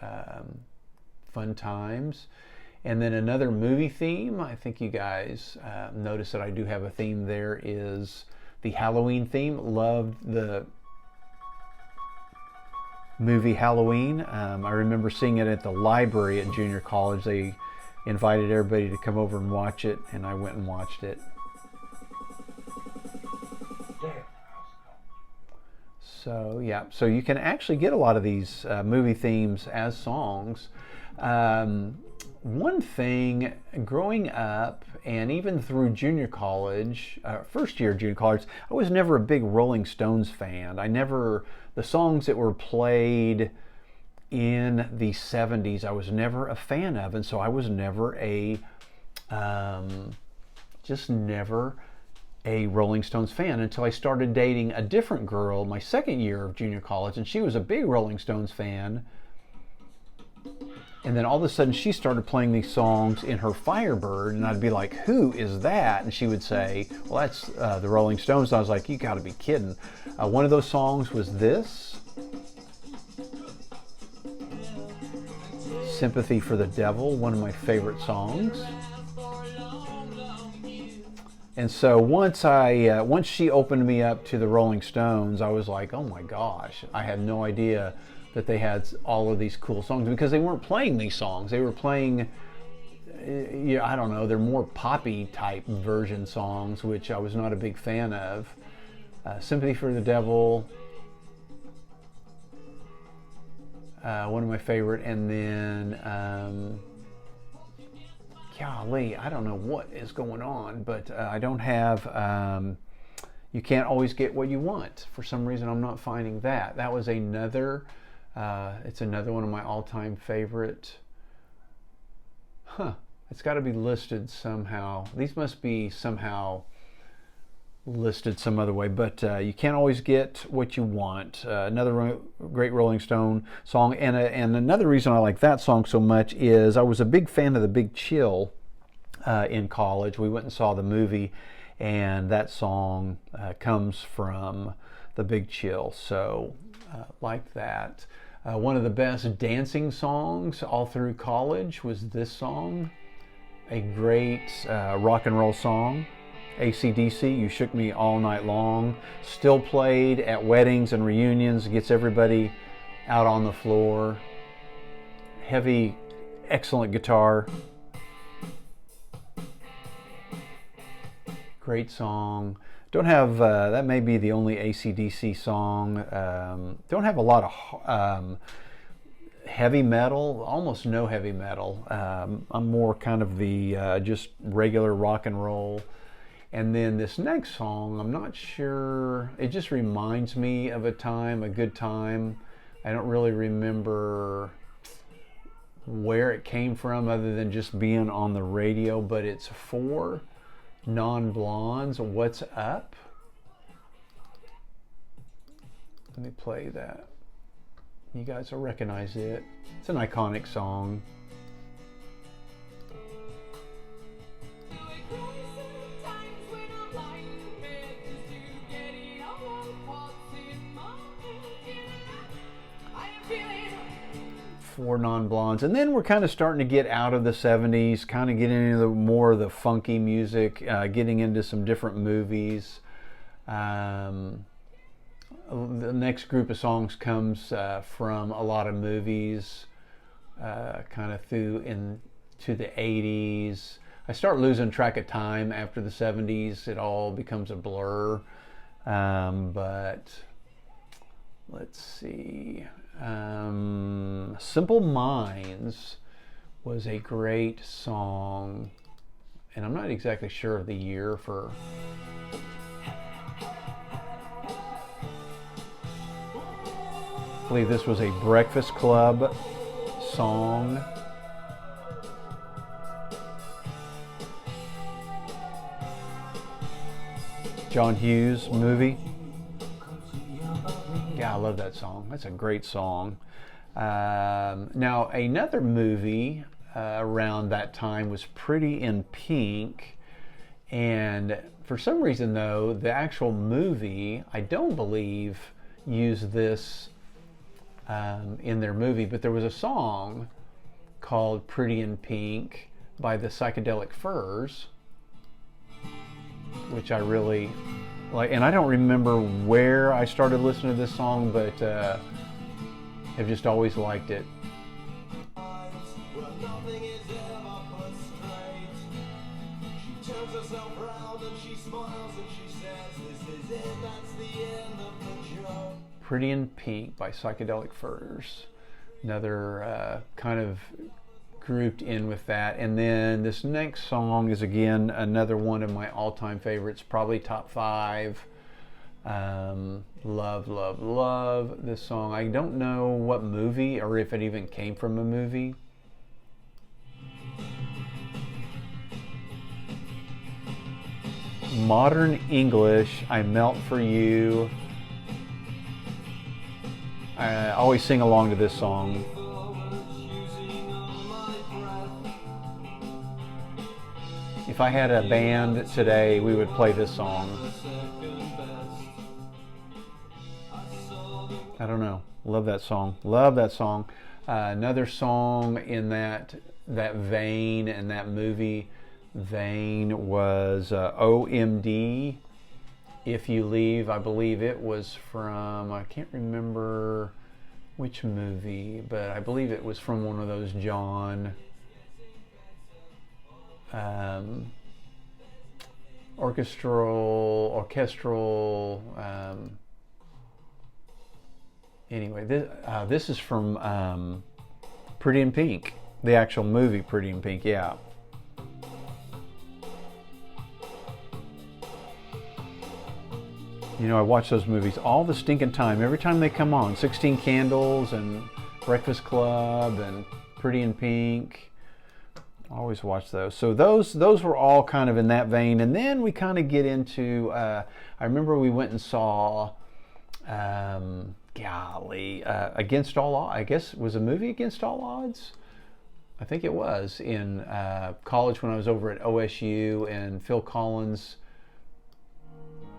fun times. And then another movie theme, I think you guys notice that I do have a theme there, is the Halloween theme. Loved the movie Halloween. I remember seeing it at the library at junior college. They invited everybody to come over and watch it, and I went and watched it. So yeah, so you can actually get a lot of these movie themes as songs. One thing, growing up and even through junior college, first year of junior college, I was never a big Rolling Stones fan. The songs that were played in the 70s, I was never a fan of. And so I was never just never a Rolling Stones fan until I started dating a different girl my second year of junior college. And she was a big Rolling Stones fan. And then all of a sudden she started playing these songs in her Firebird, and I'd be like, who is that? And she would say, well, that's the Rolling Stones. And I was like, you gotta be kidding. One of those songs was this, Sympathy for the Devil, one of my favorite songs. And so once she opened me up to the Rolling Stones, I was like, oh my gosh, I had no idea that they had all of these cool songs, because they weren't playing these songs. They were playing yeah, I don't know, they're more poppy type version songs, which I was not a big fan of. Sympathy for the Devil, one of my favorite, and then golly, I don't know what is going on, but I don't have You Can't Always Get What You Want. For some reason, I'm not finding that. That was another, it's another one of my all-time favorite. It's got to be listed somehow. These must be somehow listed some other way, but You Can't Always Get What You Want. Another great Rolling Stone song, and another reason I like that song so much is I was a big fan of The Big Chill in college. We went and saw the movie, and that song comes from The Big Chill, so like that. One of the best dancing songs all through college was this song, a great rock and roll song. AC/DC, You Shook Me All Night Long, still played at weddings and reunions, gets everybody out on the floor. Heavy, excellent guitar. Great song. Don't have, that may be the only AC/DC song. Don't have a lot of heavy metal, almost no heavy metal. I'm more kind of the just regular rock and roll. And then this next song, I'm not sure, it just reminds me of a time, a good time. I don't really remember where it came from other than just being on the radio, but it's 4 Non-Blondes, What's Up? Let me play that. You guys will recognize it. It's an iconic song. For Non-Blondes, and then we're kind of starting to get out of the 70s, kind of getting into more of the funky music, getting into some different movies. The next group of songs comes from a lot of movies, kind of through into the 80s. I start losing track of time after the 70s. It all becomes a blur, but let's see. Simple Minds was a great song, and I'm not exactly sure of the year for. I believe this was a Breakfast Club song. John Hughes movie. Yeah, I love that song. That's a great song. Now, another movie around that time was Pretty in Pink. And for some reason, though, the actual movie, I don't believe, used this in their movie. But there was a song called Pretty in Pink by the Psychedelic Furs, which I really like, and I don't remember where I started listening to this song, but have just always liked it. Pretty in Pink by Psychedelic Furs. Another kind of grouped in with that. And then this next song is again another one of my all-time favorites, probably top 5. Love, love, love this song. I don't know what movie or if it even came from a movie. Modern English, I Melt for You. I always sing along to this song. If I had a band today, we would play this song. I don't know. Love that song. Love that song. Another song in that vein and that movie vein was OMD, If You Leave. I believe it was from, I can't remember which movie, but I believe it was from one of those John um, orchestral. Anyway, this is from Pretty in Pink, the actual movie Pretty in Pink. Yeah. You know, I watch those movies all the stinking time. Every time they come on, 16 Candles and Breakfast Club and Pretty in Pink. I always watch those. So those were all kind of in that vein. And then we kind of get into, I remember we went and saw, Against All Odds. I guess it was a movie Against All Odds. I think it was in college when I was over at OSU, and Phil Collins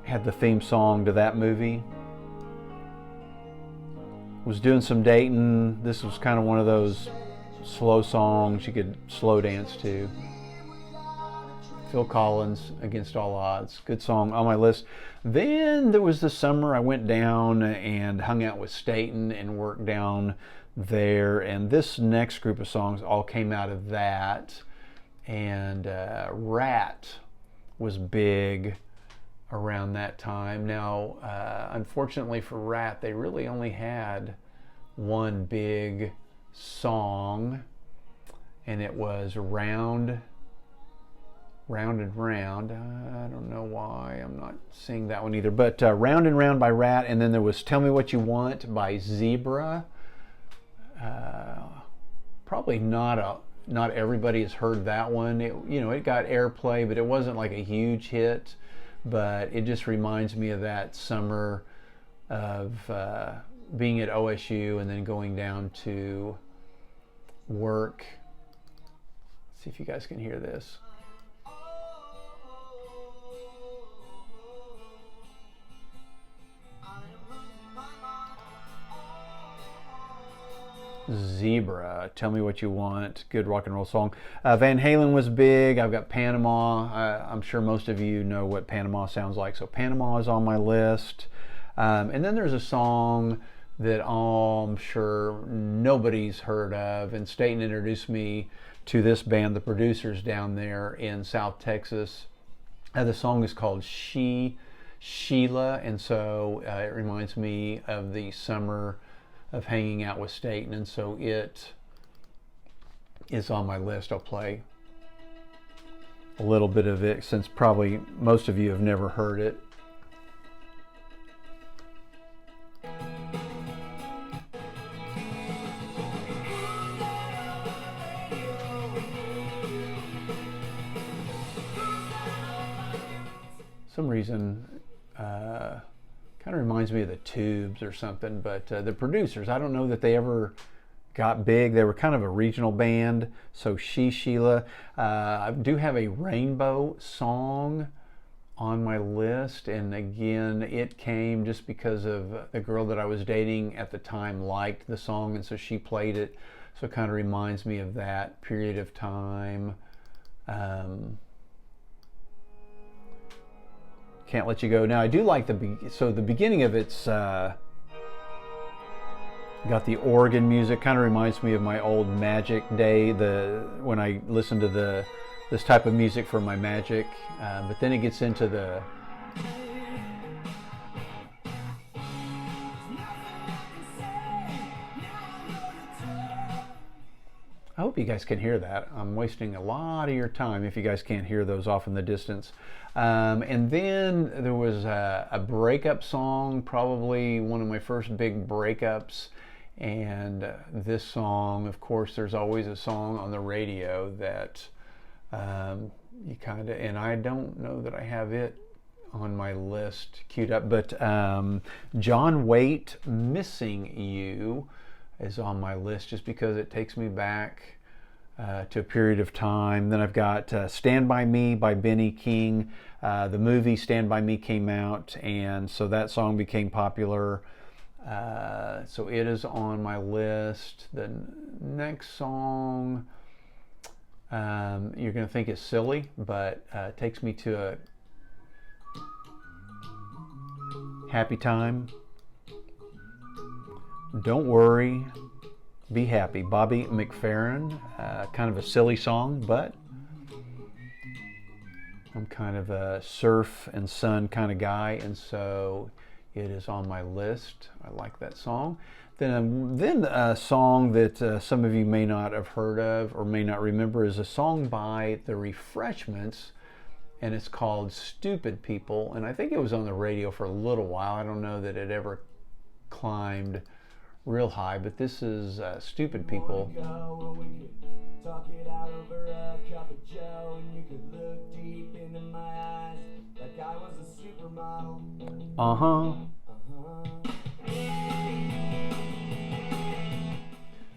had the theme song to that movie. Was doing some dating. This was kind of one of those slow songs you could slow dance to. Phil Collins, Against All Odds. Good song on my list. Then there was the summer I went down and hung out with Staten and worked down there. And this next group of songs all came out of that. And Rat was big around that time. Now, unfortunately for Rat, they really only had one big song, and it was Round and Round. I don't know why I'm not seeing that one either, but Round and Round by Rat, and then there was Tell Me What You Want by Zebra. Probably not everybody has heard that one. It got airplay, but it wasn't like a huge hit. But it just reminds me of that summer of being at OSU and then going down to work. Let's see if you guys can hear this. Zebra, Tell Me What You Want, good rock and roll song. Van Halen was big. I've got Panama. I'm sure most of you know what Panama sounds like, so Panama is on my list. And then there's a song that I'm sure nobody's heard of, and Staten introduced me to this band, the Producers, down there in South Texas. The song is called Sheila, and so it reminds me of the summer of hanging out with Staten, and so it is on my list. I'll play a little bit of it since probably most of you have never heard it. Some reason kind of reminds me of the Tubes or something, but the Producers, I don't know that they ever got big. They were kind of a regional band. So Sheila. I do have a Rainbow song on my list, and again, it came just because of the girl that I was dating at the time liked the song, and so she played it. So it kind of reminds me of that period of time. Can't Let You Go. Now I do like the beginning of it's got the organ music. Kind of reminds me of my old Magic day. When I listen to this type of music for my Magic, but then it gets into the I hope you guys can hear that. I'm wasting a lot of your time if you guys can't hear those off in the distance. And then there was a breakup song, probably one of my first big breakups. And this song, of course, there's always a song on the radio that you kind of, and I don't know that I have it on my list queued up, but John Waite, Missing You, is on my list just because it takes me back to a period of time. Then I've got Stand By Me by Benny King. The movie Stand By Me came out, and so that song became popular. So it is on my list. The next song, you're going to think it's silly, but it takes me to a happy time. Don't Worry, Be Happy, Bobby McFerrin. Kind of a silly song, but I'm kind of a surf and sun kind of guy, and so it is on my list. I like that song. Then a song that some of you may not have heard of or may not remember is a song by The Refreshments, and it's called Stupid People. And I think it was on the radio for a little while. I don't know that it ever climbed real high, but this is Stupid People. Talk it out over a cup of joe, and you could look deep into my eyes like I was a supermodel.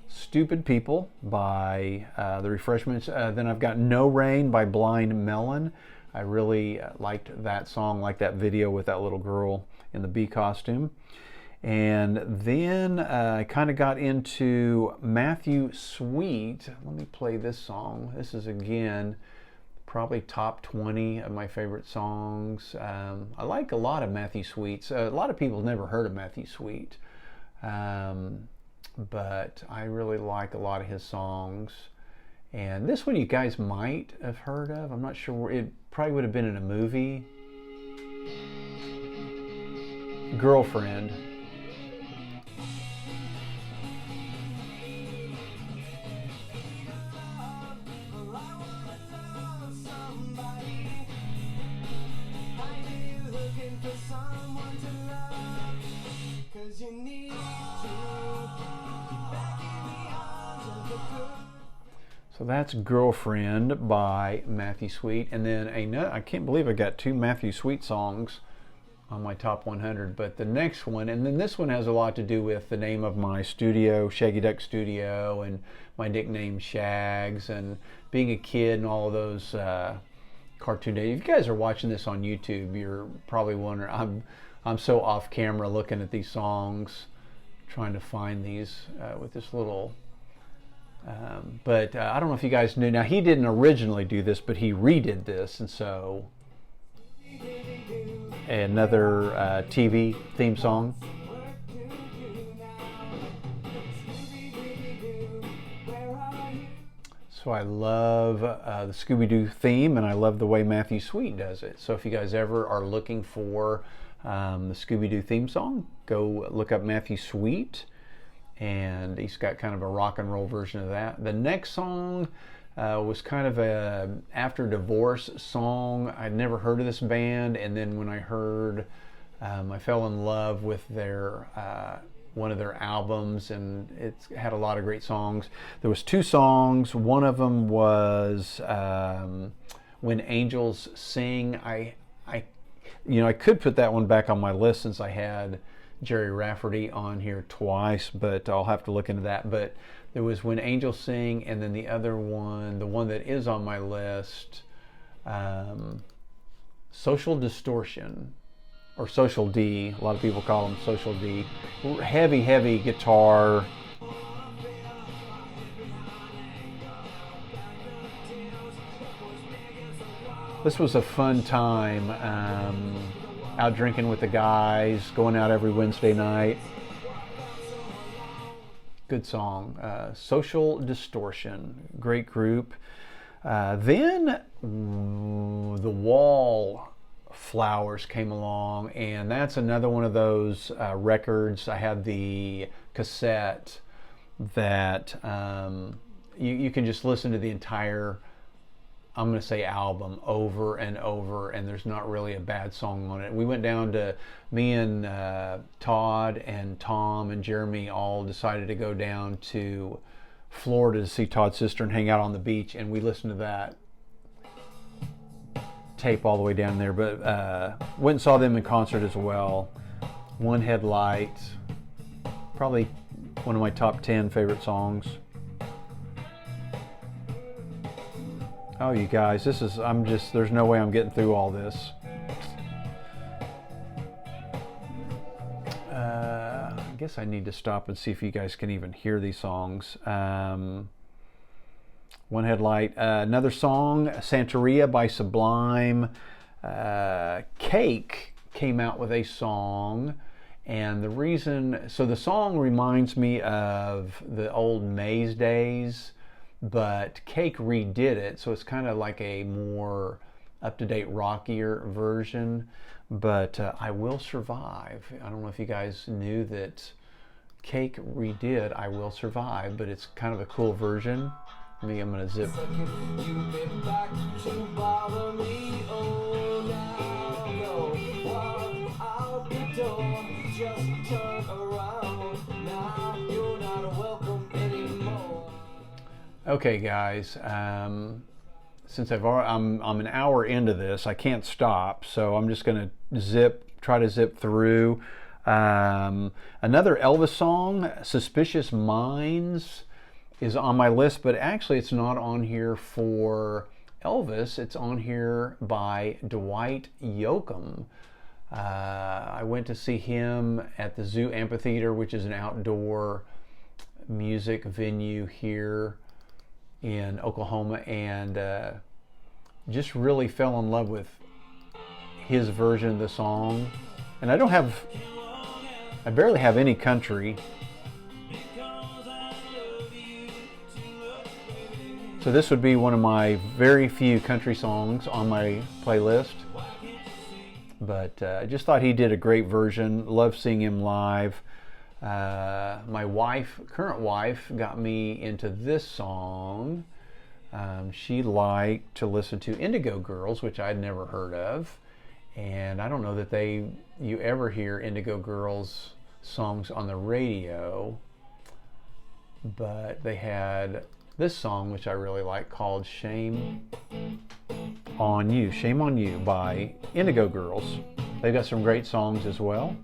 Stupid People by The Refreshments. Then I've got No Rain by Blind Melon. I really liked that song, like that video with that little girl in the bee costume. And then I kind of got into Matthew Sweet. Let me play this song. This is, again, probably top 20 of my favorite songs. I like a lot of Matthew Sweet's. A lot of people have never heard of Matthew Sweet, but I really like a lot of his songs. And this one you guys might have heard of. I'm not sure. It probably would have been in a movie. Girlfriend. So that's Girlfriend by Matthew Sweet. And then I can't believe I got two Matthew Sweet songs on my top 100, but the next one, and then this one has a lot to do with the name of my studio, Shaggy Duck Studio, and my nickname Shags, and being a kid and all of those cartoon days. If you guys are watching this on YouTube, you're probably wondering, I'm so off camera looking at these songs, trying to find these with this little but I don't know if you guys knew. Now, he didn't originally do this, but he redid this, and so another TV theme song. So I love the Scooby-Doo theme, and I love the way Matthew Sweet does it. So if you guys ever are looking for the Scooby-Doo theme song, go look up Matthew Sweet. And he's got kind of a rock and roll version of that. The next song was kind of a after divorce song. I'd never heard of this band, and then when I heard, I fell in love with their one of their albums, and it's had a lot of great songs. There was two songs. One of them was When Angels Sing. I could put that one back on my list since I had Jerry Rafferty on here twice, but I'll have to look into that. But there was When Angels Sing, and then the other one, the one that is on my list, Social Distortion, or Social D. A lot of people call them Social D. Heavy guitar. This was a fun time. Out drinking with the guys, going out every Wednesday night. Good song. Social Distortion, great group. Then the Wallflowers came along, and that's another one of those records. I had the cassette that you can just listen to the entire, I'm going to say, album over and over, and there's not really a bad song on it. We went down to, me and Todd and Tom and Jeremy all decided to go down to Florida to see Todd's sister and hang out on the beach, and we listened to that tape all the way down there. But went and saw them in concert as well. One Headlight, probably one of my top 10 favorite songs. Oh, you guys, there's no way I'm getting through all this. I guess I need to stop and see if you guys can even hear these songs. One Headlight, another song, Santeria by Sublime. Cake came out with a song, and the song reminds me of the old Maze days, but Cake redid it, so it's kind of like a more up-to-date, rockier version. But I Will Survive. I don't know if you guys knew that Cake redid I Will Survive, but it's kind of a cool version. I'm going to zip. Okay, guys, since I'm an hour into this, I can't stop, so I'm just going to try to zip through. Another Elvis song, Suspicious Minds, is on my list, but actually it's not on here for Elvis. It's on here by Dwight Yoakam. I went to see him at the Zoo Amphitheater, which is an outdoor music venue here in Oklahoma, and just really fell in love with his version of the song. And I barely have any country. So this would be one of my very few country songs on my playlist. But I just thought he did a great version. Love seeing him live. My current wife, got me into this song. She liked to listen to Indigo Girls, which I'd never heard of. And I don't know that you ever hear Indigo Girls songs on the radio. But they had this song, which I really like, called Shame on You. Shame on You by Indigo Girls. They've got some great songs as well.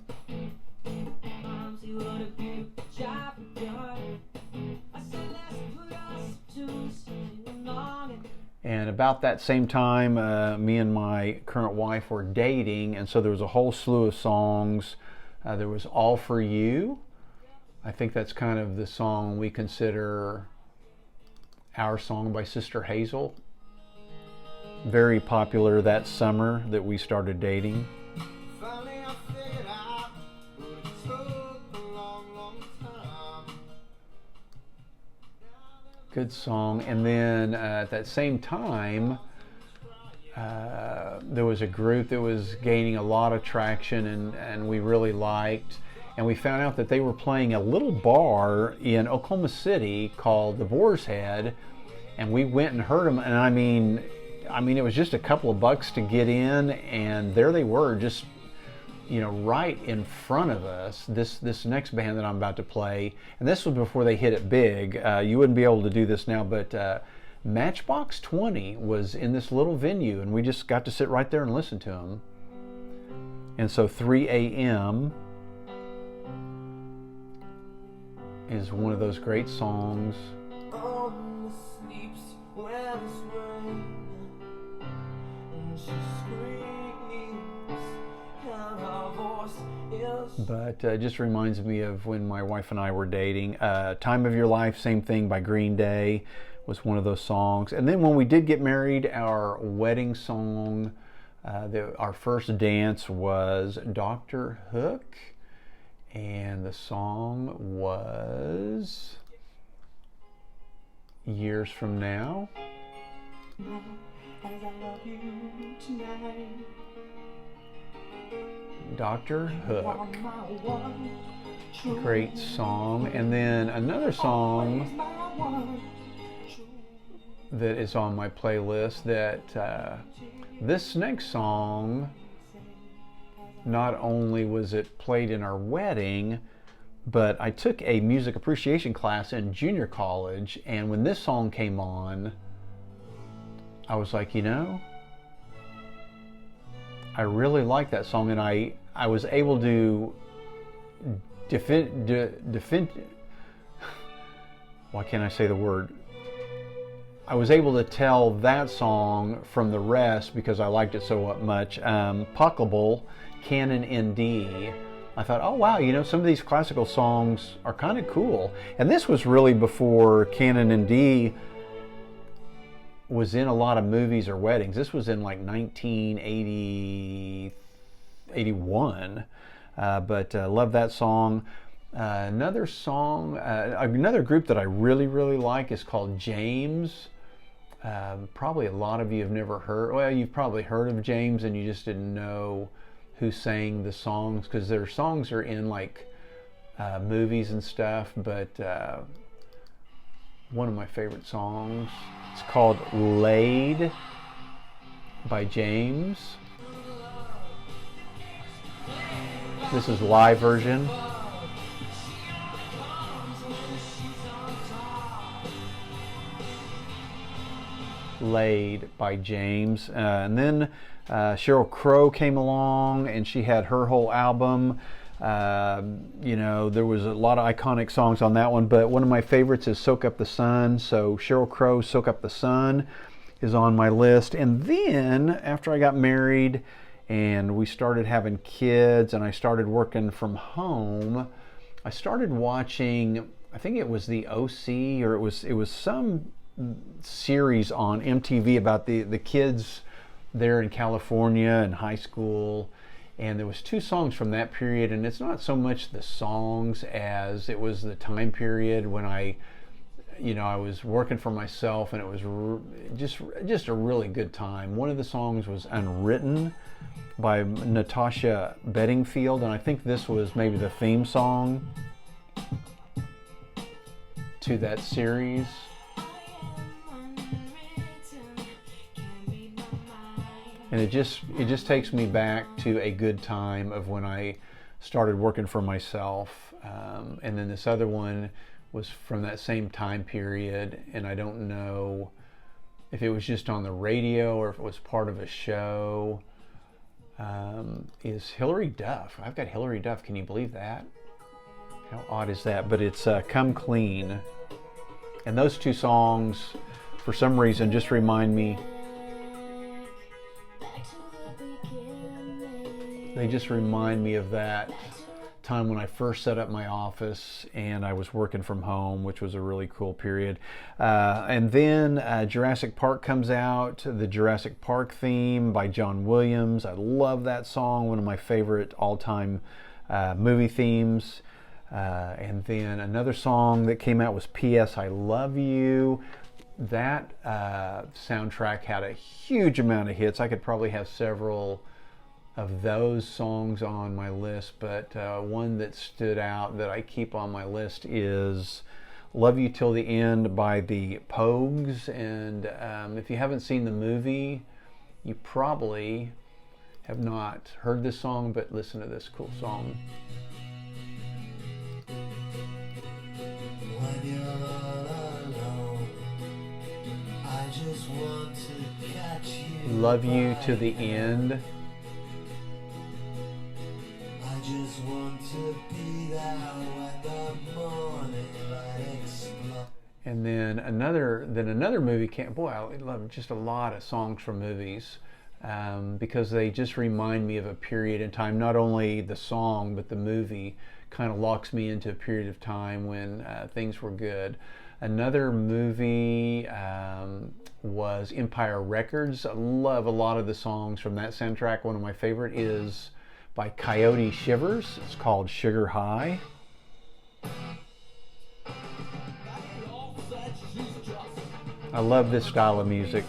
And about that same time, me and my current wife were dating, and so there was a whole slew of songs. There was All For You. I think that's kind of the song we consider our song by Sister Hazel. Very popular that summer that we started dating. Good song. And then at that same time, there was a group that was gaining a lot of traction and we really liked. And we found out that they were playing a little bar in Oklahoma City called the Boar's Head. And we went and heard them. And I mean, it was just a couple of bucks to get in. And there they were, just, right in front of us. This next band that I'm about to play. And this was before they hit it big. You wouldn't be able to do this now, but Matchbox 20 was in this little venue. And we just got to sit right there and listen to them. And so 3 a.m. is one of those great songs. But it just reminds me of when my wife and I were dating. Time of Your Life, same thing, by Green Day, was one of those songs. And then when we did get married, our wedding song, our first dance was Dr. Hook. And the song was Years From Now. Dr. Hook. Great song. And then another song that is on my playlist that this next song, not only was it played in our wedding, but I took a music appreciation class in junior college, and when this song came on, I was like, I really like that song, and I was able to why can't I say the word? I was able to tell that song from the rest because I liked it so much. Puckable, Canon in D. I thought, oh wow, some of these classical songs are kind of cool. And this was really before Canon in D was in a lot of movies or weddings. This was in like 1981. But love that song. Another group that I really, really like is called James. Probably a lot of you have never heard. Well, you've probably heard of James and you just didn't know who sang the songs, because their songs are in like movies and stuff. But one of my favorite songs, it's called "Laid" by James. This is live version. Laid by James. And then Sheryl Crow came along and she had her whole album. There was a lot of iconic songs on that one, but one of my favorites is Soak Up the Sun. So Sheryl Crow's Soak Up the Sun is on my list. And then after I got married and we started having kids and I started working from home, I started watching, I think it was the OC, or it was some series on MTV about the kids there in California in high school. And there was 2 songs from that period, and it's not so much the songs as it was the time period when I was working for myself, and it was just a really good time. One of the songs was Unwritten by Natasha Bedingfield, and I think this was maybe the theme song to that series. And it just takes me back to a good time of when I started working for myself. And then this other one was from that same time period, and I don't know if it was just on the radio or if it was part of a show. Is Hilary Duff. I've got Hilary Duff. Can you believe that? How odd is that? But it's Come Clean. And those 2 songs, for some reason, just remind me. They just remind me of that time when I first set up my office and I was working from home, which was a really cool period. And then Jurassic Park comes out, the Jurassic Park theme by John Williams. I love that song, one of my favorite all-time movie themes. And then another song that came out was P.S. I Love You. That soundtrack had a huge amount of hits. I could probably have several of those songs on my list, but one that stood out that I keep on my list is Love You Till the End by the Pogues. And if you haven't seen the movie, you probably have not heard this song, but listen to this cool song. When you're all alone, I just want to catch you. Love You to the End. Just want to be there when the morning light explodes. And then another movie came. Boy, I love just a lot of songs from movies because they just remind me of a period in time. Not only the song, but the movie kind of locks me into a period of time when things were good. Another movie was Empire Records. I love a lot of the songs from that soundtrack. One of my favorite is by Coyote Shivers. It's called Sugar High. I love this style of music.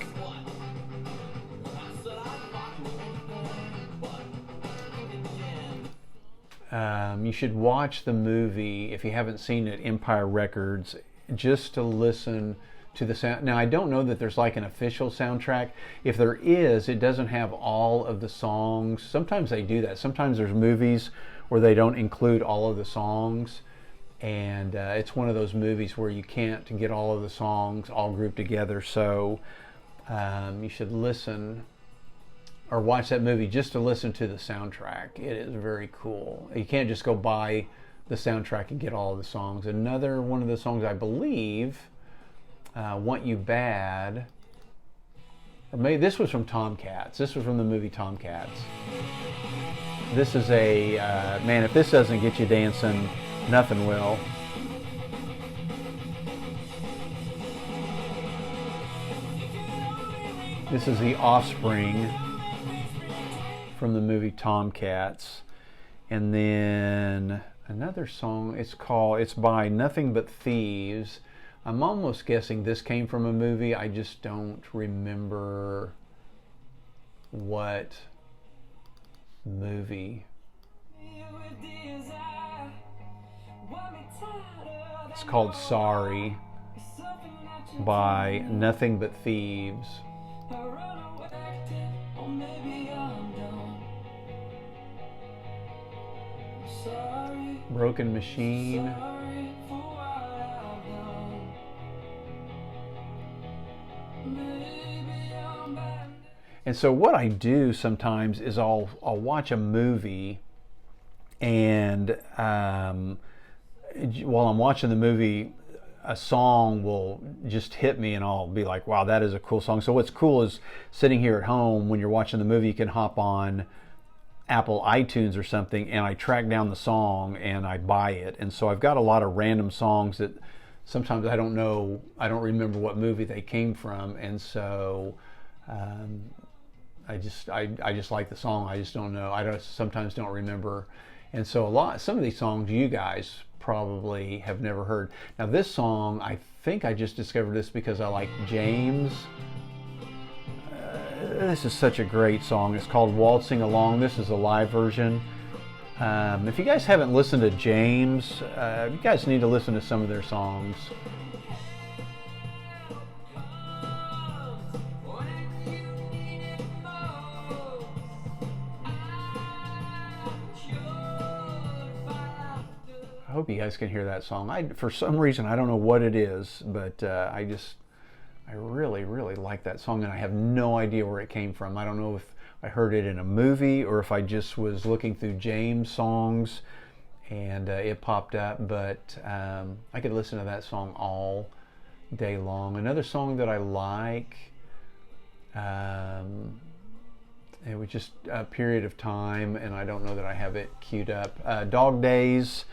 You should watch the movie if you haven't seen it, Empire Records, just to listen to the sound. Now, I don't know that there's like an official soundtrack. If there is, it doesn't have all of the songs. Sometimes they do that. Sometimes there's movies where they don't include all of the songs, and it's one of those movies where you can't get all of the songs all grouped together. So you should listen or watch that movie just to listen to the soundtrack. It is very cool. You can't just go buy the soundtrack and get all of the songs. Another one of the songs, I believe, Want You Bad, or maybe this was from Tomcats. This was from the movie Tomcats. This is a, man, if this doesn't get you dancing, nothing will. This is The Offspring from the movie Tomcats. And then another song, it's by Nothing But Thieves. I'm almost guessing this came from a movie. I just don't remember what movie. It's called Sorry by Nothing But Thieves. Broken Machine. And so what I do sometimes is I'll watch a movie, and while I'm watching the movie, a song will just hit me, and I'll be like, wow, that is a cool song. So what's cool is sitting here at home when you're watching the movie, you can hop on Apple iTunes or something, and I track down the song and I buy it. And so I've got a lot of random songs that sometimes I don't remember what movie they came from, and so I just like the song. I just don't know. Sometimes don't remember, and so some of these songs you guys probably have never heard. Now this song, I think I just discovered this because I like James. This is such a great song. It's called Waltzing Along. This is a live version. If you guys haven't listened to James, you guys need to listen to some of their songs. I hope you guys can hear that song. For some reason, I don't know what it is, but I really, really like that song, and I have no idea where it came from. I don't know if I heard it in a movie or if I just was looking through James songs and it popped up, but I could listen to that song all day long. Another song that I like, it was just a period of time, and I don't know that I have it queued up. Dog Days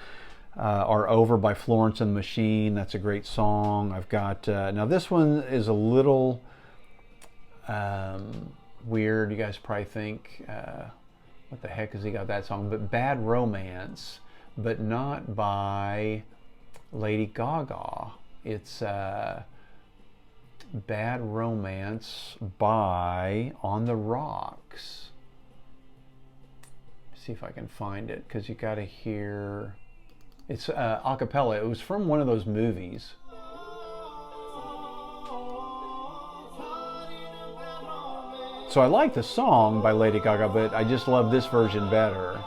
Are Over by Florence and the Machine. That's a great song. I've got, now this one is a little weird. You guys probably think, what the heck has he got that song? But Bad Romance, but not by Lady Gaga. It's Bad Romance by On the Rocks. See if I can find it, because you got to hear. It's a cappella. It was from one of those movies. So I like the song by Lady Gaga, but I just love this version better.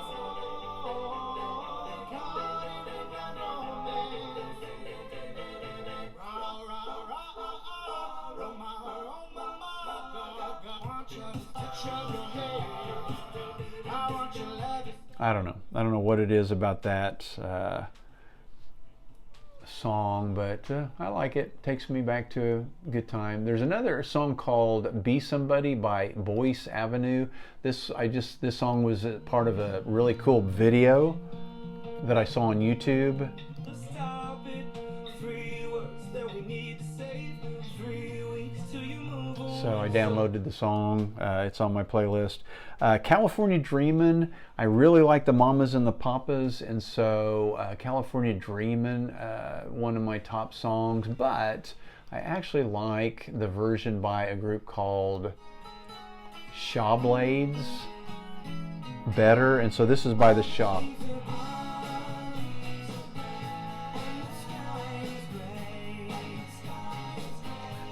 I don't know. I don't know what it is about that song, but I like it. Takes me back to a good time. There's another song called "Be Somebody" by Boyce Avenue. This song was part of a really cool video that I saw on YouTube. So I downloaded the song. It's on my playlist. California Dreamin'. I really like the Mamas and the Papas, and so California Dreamin', one of my top songs. But I actually like the version by a group called Shawblades better, and so this is by the Shaw.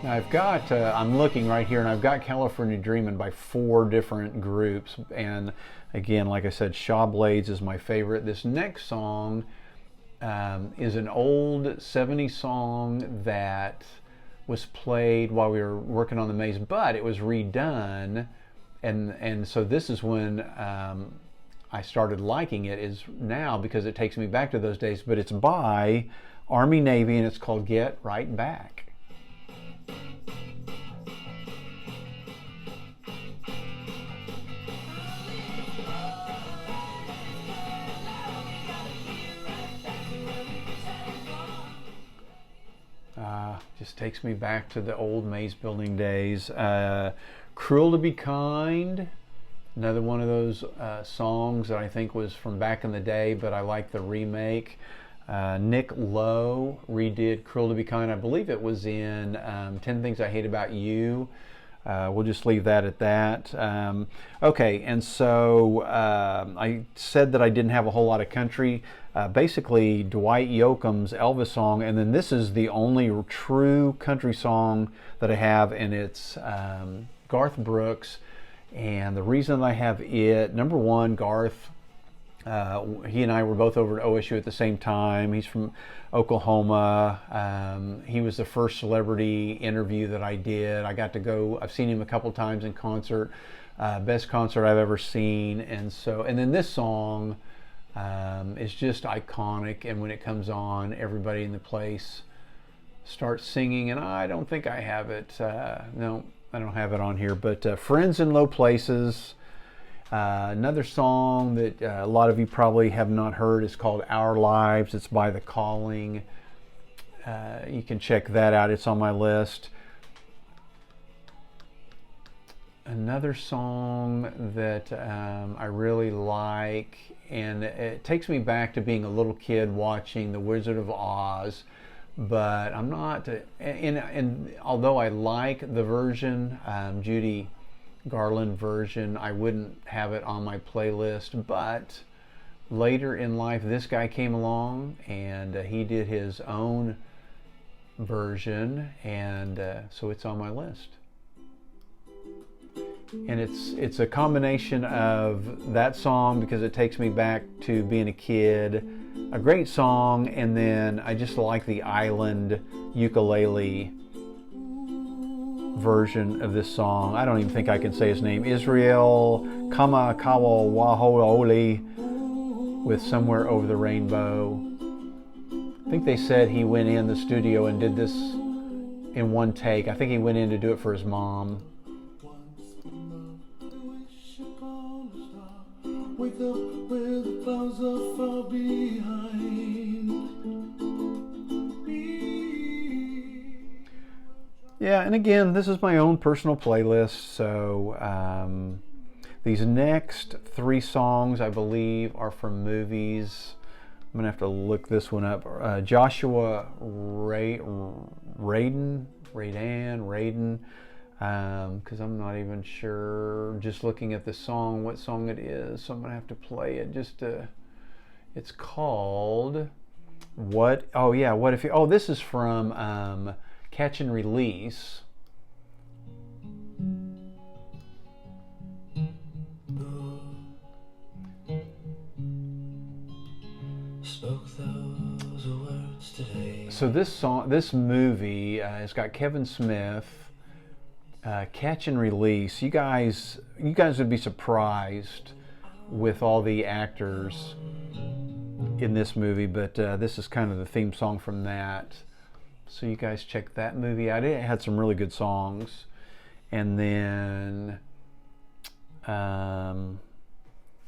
Now I've got, I'm looking right here, and I've got California Dreamin' by 4 different groups, and again, like I said, Shawblades is my favorite. This next song is an old 70s song that was played while we were working on the maze, but it was redone, and so this is when I started liking it, is now, because it takes me back to those days, but it's by Army Navy, and it's called Get Right Back. Just takes me back to the old maze building days. Cruel to Be Kind, another one of those songs that I think was from back in the day, but I like the remake. Nick Lowe redid Cruel to Be Kind. I believe it was in 10 Things I Hate About You. We'll just leave that at that. Okay, and so I said that I didn't have a whole lot of country. Basically, Dwight Yoakam's Elvis song, and then this is the only true country song that I have, and it's Garth Brooks. And the reason I have it, number one, Garth, he and I were both over at OSU at the same time. He's from Oklahoma. He was the first celebrity interview that I did. I got to go, I've seen him a couple times in concert. Best concert I've ever seen. And then this song is just iconic. And when it comes on, everybody in the place starts singing. And I don't think I have it. No, I don't have it on here. But Friends in Low Places. Another song that a lot of you probably have not heard is called Our Lives. It's by The Calling. You can check that out. It's on my list. Another song that I really like, and it takes me back to being a little kid watching The Wizard of Oz, but I'm not, and although I like the version, Judy Garland version, I wouldn't have it on my playlist. But later in life, this guy came along and he did his own version, and so it's on my list. And it's a combination of that song, because it takes me back to being a kid, a great song, and then I just like the island ukulele version of this song. I don't even think I can say his name. Israel Kamakawa with Somewhere Over the Rainbow. I think they said he went in the studio and did this in one take. I think he went in to do it for his mom. Wake up where the clouds are far behind. Yeah, and again, this is my own personal playlist, so these next three songs, I believe, are from movies. I'm going to have to look this one up. Joshua Radin, because I'm not even sure, just looking at the song, what song it is, so I'm going to have to play it. It's called, What If You, this is from Catch and Release. So this movie, it's got Kevin Smith. Catch and Release. You guys would be surprised with all the actors in this movie, but this is kind of the theme song from that. So you guys check that movie out. It had some really good songs. And then,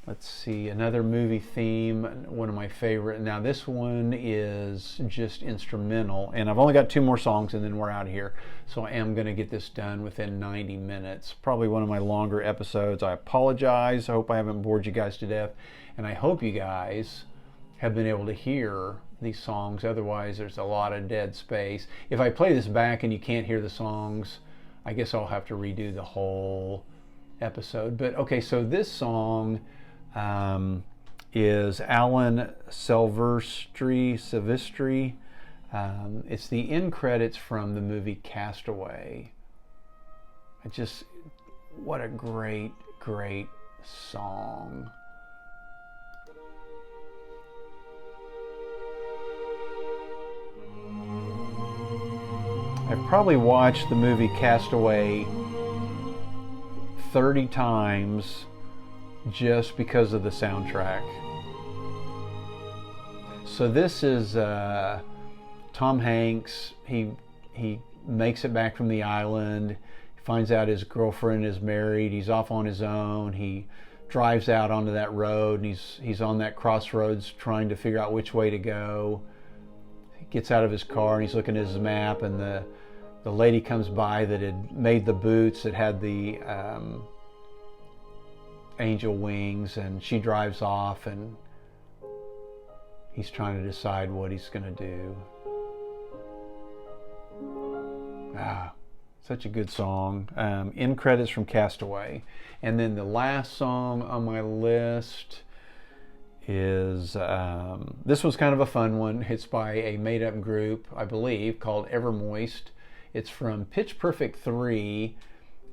let's see, another movie theme, one of my favorite. Now this one is just instrumental, and I've only got 2 more songs and then we're out of here. So I am going to get this done within 90 minutes. Probably one of my longer episodes. I apologize. I hope I haven't bored you guys to death. And I hope you guys have been able to hear these songs. Otherwise, there's a lot of dead space. If I play this back and you can't hear the songs, I guess I'll have to redo the whole episode. But okay, so this song is Alan Silvestri. It's the end credits from the movie Castaway. What a great song. I've probably watched the movie Castaway 30 times just because of the soundtrack. So this is Tom Hanks. He makes it back from the island. He finds out his girlfriend is married. He's off on his own. He drives out onto that road, and he's on that crossroads trying to figure out which way to go. He gets out of his car and he's looking at his map, and the lady comes by that had made the boots that had the angel wings, and she drives off, and He's trying to decide what he's going to do. Ah, such a good song. End credits from Castaway. And then the last song on my list is, this was kind of a fun one. It's by a made-up group, I believe, called Evermoist. It's from Pitch Perfect 3,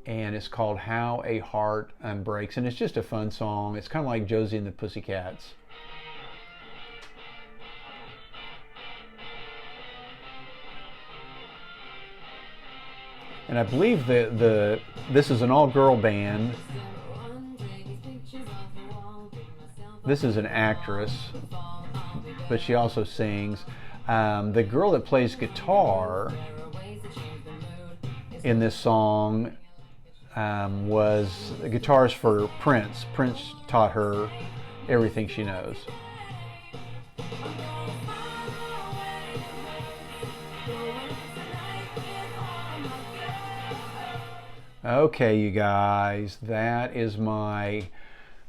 and it's called How a Heart Unbreaks. And it's just a fun song. It's kind of like Josie and the Pussycats. And I believe this is an all-girl band. This is an actress, but she also sings. The girl that plays guitar in this song was a guitarist for Prince. Prince taught her everything she knows. Okay, you guys, that is my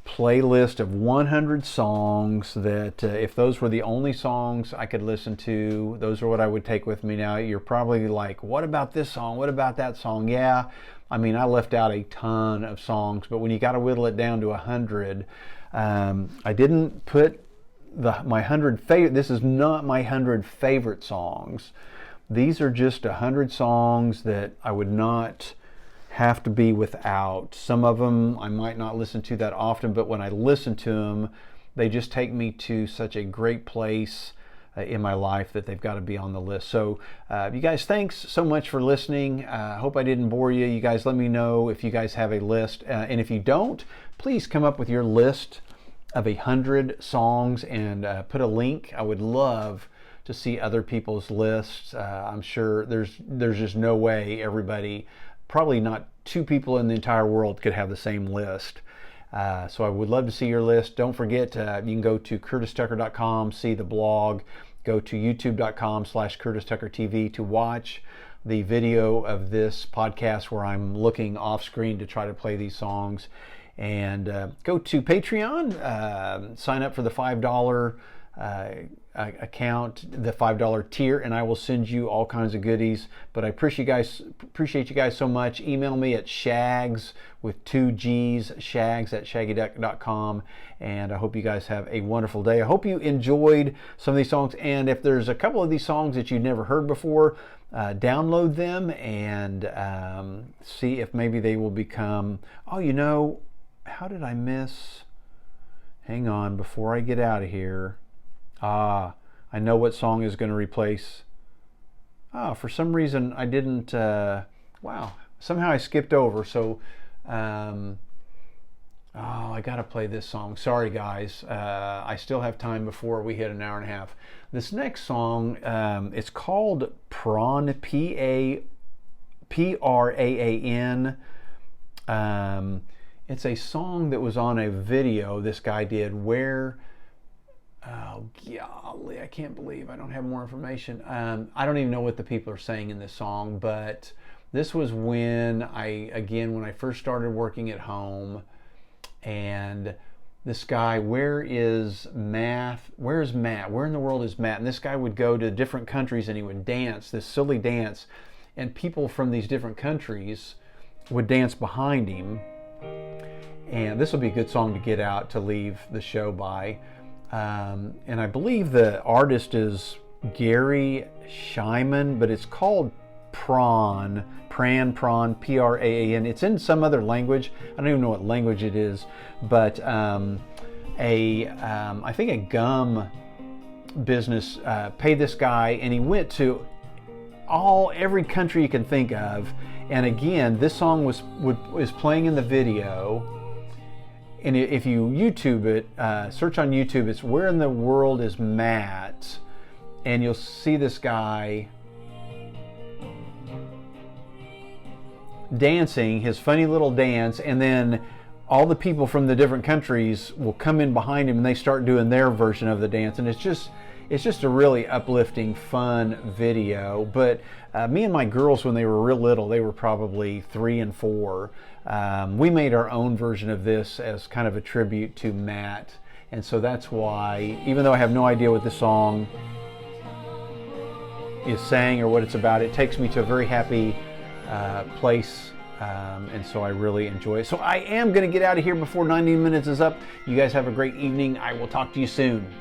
playlist of 100 songs that if those were the only songs I could listen to, those are what I would take with me. Now, you're probably like, what about this song? What about that song? Yeah, I mean, I left out a ton of songs, but when you got to whittle it down to 100, I didn't put my 100 favorite, this is not my 100 favorite songs. These are just 100 songs that I would not have to be without. Some of them I might not listen to that often, but when I listen to them, they just take me to such a great place in my life that they've got to be on the list. So you guys, thanks so much for listening. I hope I didn't bore you. You guys let me know if you guys have a list, and if you don't, please come up with your list of 100 songs and put a link. I would love to see other people's lists. I'm sure there's just no way everybody, probably not two people in the entire world, could have the same list. So I would love to see your list. Don't forget, you can go to CurtisTucker.com, see the blog. Go to YouTube.com/CurtisTuckerTV to watch the video of this podcast where I'm looking off screen to try to play these songs. And go to Patreon, sign up for the $5 account, the $5 tier, and I will send you all kinds of goodies. But I appreciate you guys so much. Email me at shags with 2 G's, shags@shaggyduck.com, and I hope you guys have a wonderful day. I hope you enjoyed some of these songs, and if there's a couple of these songs that you've never heard before, download them and see if maybe they will become, oh, you know, how did I miss? Hang on, before I get out of here. I know what song is going to replace. For some reason I didn't, wow, somehow I skipped over. So, I got to play this song. Sorry, guys. I still have time before we hit an hour and a half. This next song, it's called Pran, P-R-A-A-N. It's a song that was on a video this guy did where, oh golly, I can't believe I don't have more information. I don't even know what the people are saying in this song, but this was when when I first started working at home, and this guy, where is Matt? Where in the world is Matt? And this guy would go to different countries and he would dance this silly dance, and people from these different countries would dance behind him. And this will be a good song to get out to leave the show by. And I believe the artist is Gary Shyman, but it's called Pran, P-R-A-A-N. It's in some other language. I don't even know what language it is, but I think a gum business paid this guy, and he went to every country you can think of. And again, this song was playing in the video. And if you YouTube it, search on YouTube, it's Where in the World is Matt? And you'll see this guy dancing his funny little dance, and then all the people from the different countries will come in behind him and they start doing their version of the dance. And it's just a really uplifting, fun video. But me and my girls, when they were real little, they were probably 3 and 4. We made our own version of this as kind of a tribute to Matt. And so that's why, even though I have no idea what the song is saying or what it's about, it takes me to a very happy place. And so I really enjoy it. So I am going to get out of here before 90 minutes is up. You guys have a great evening. I will talk to you soon.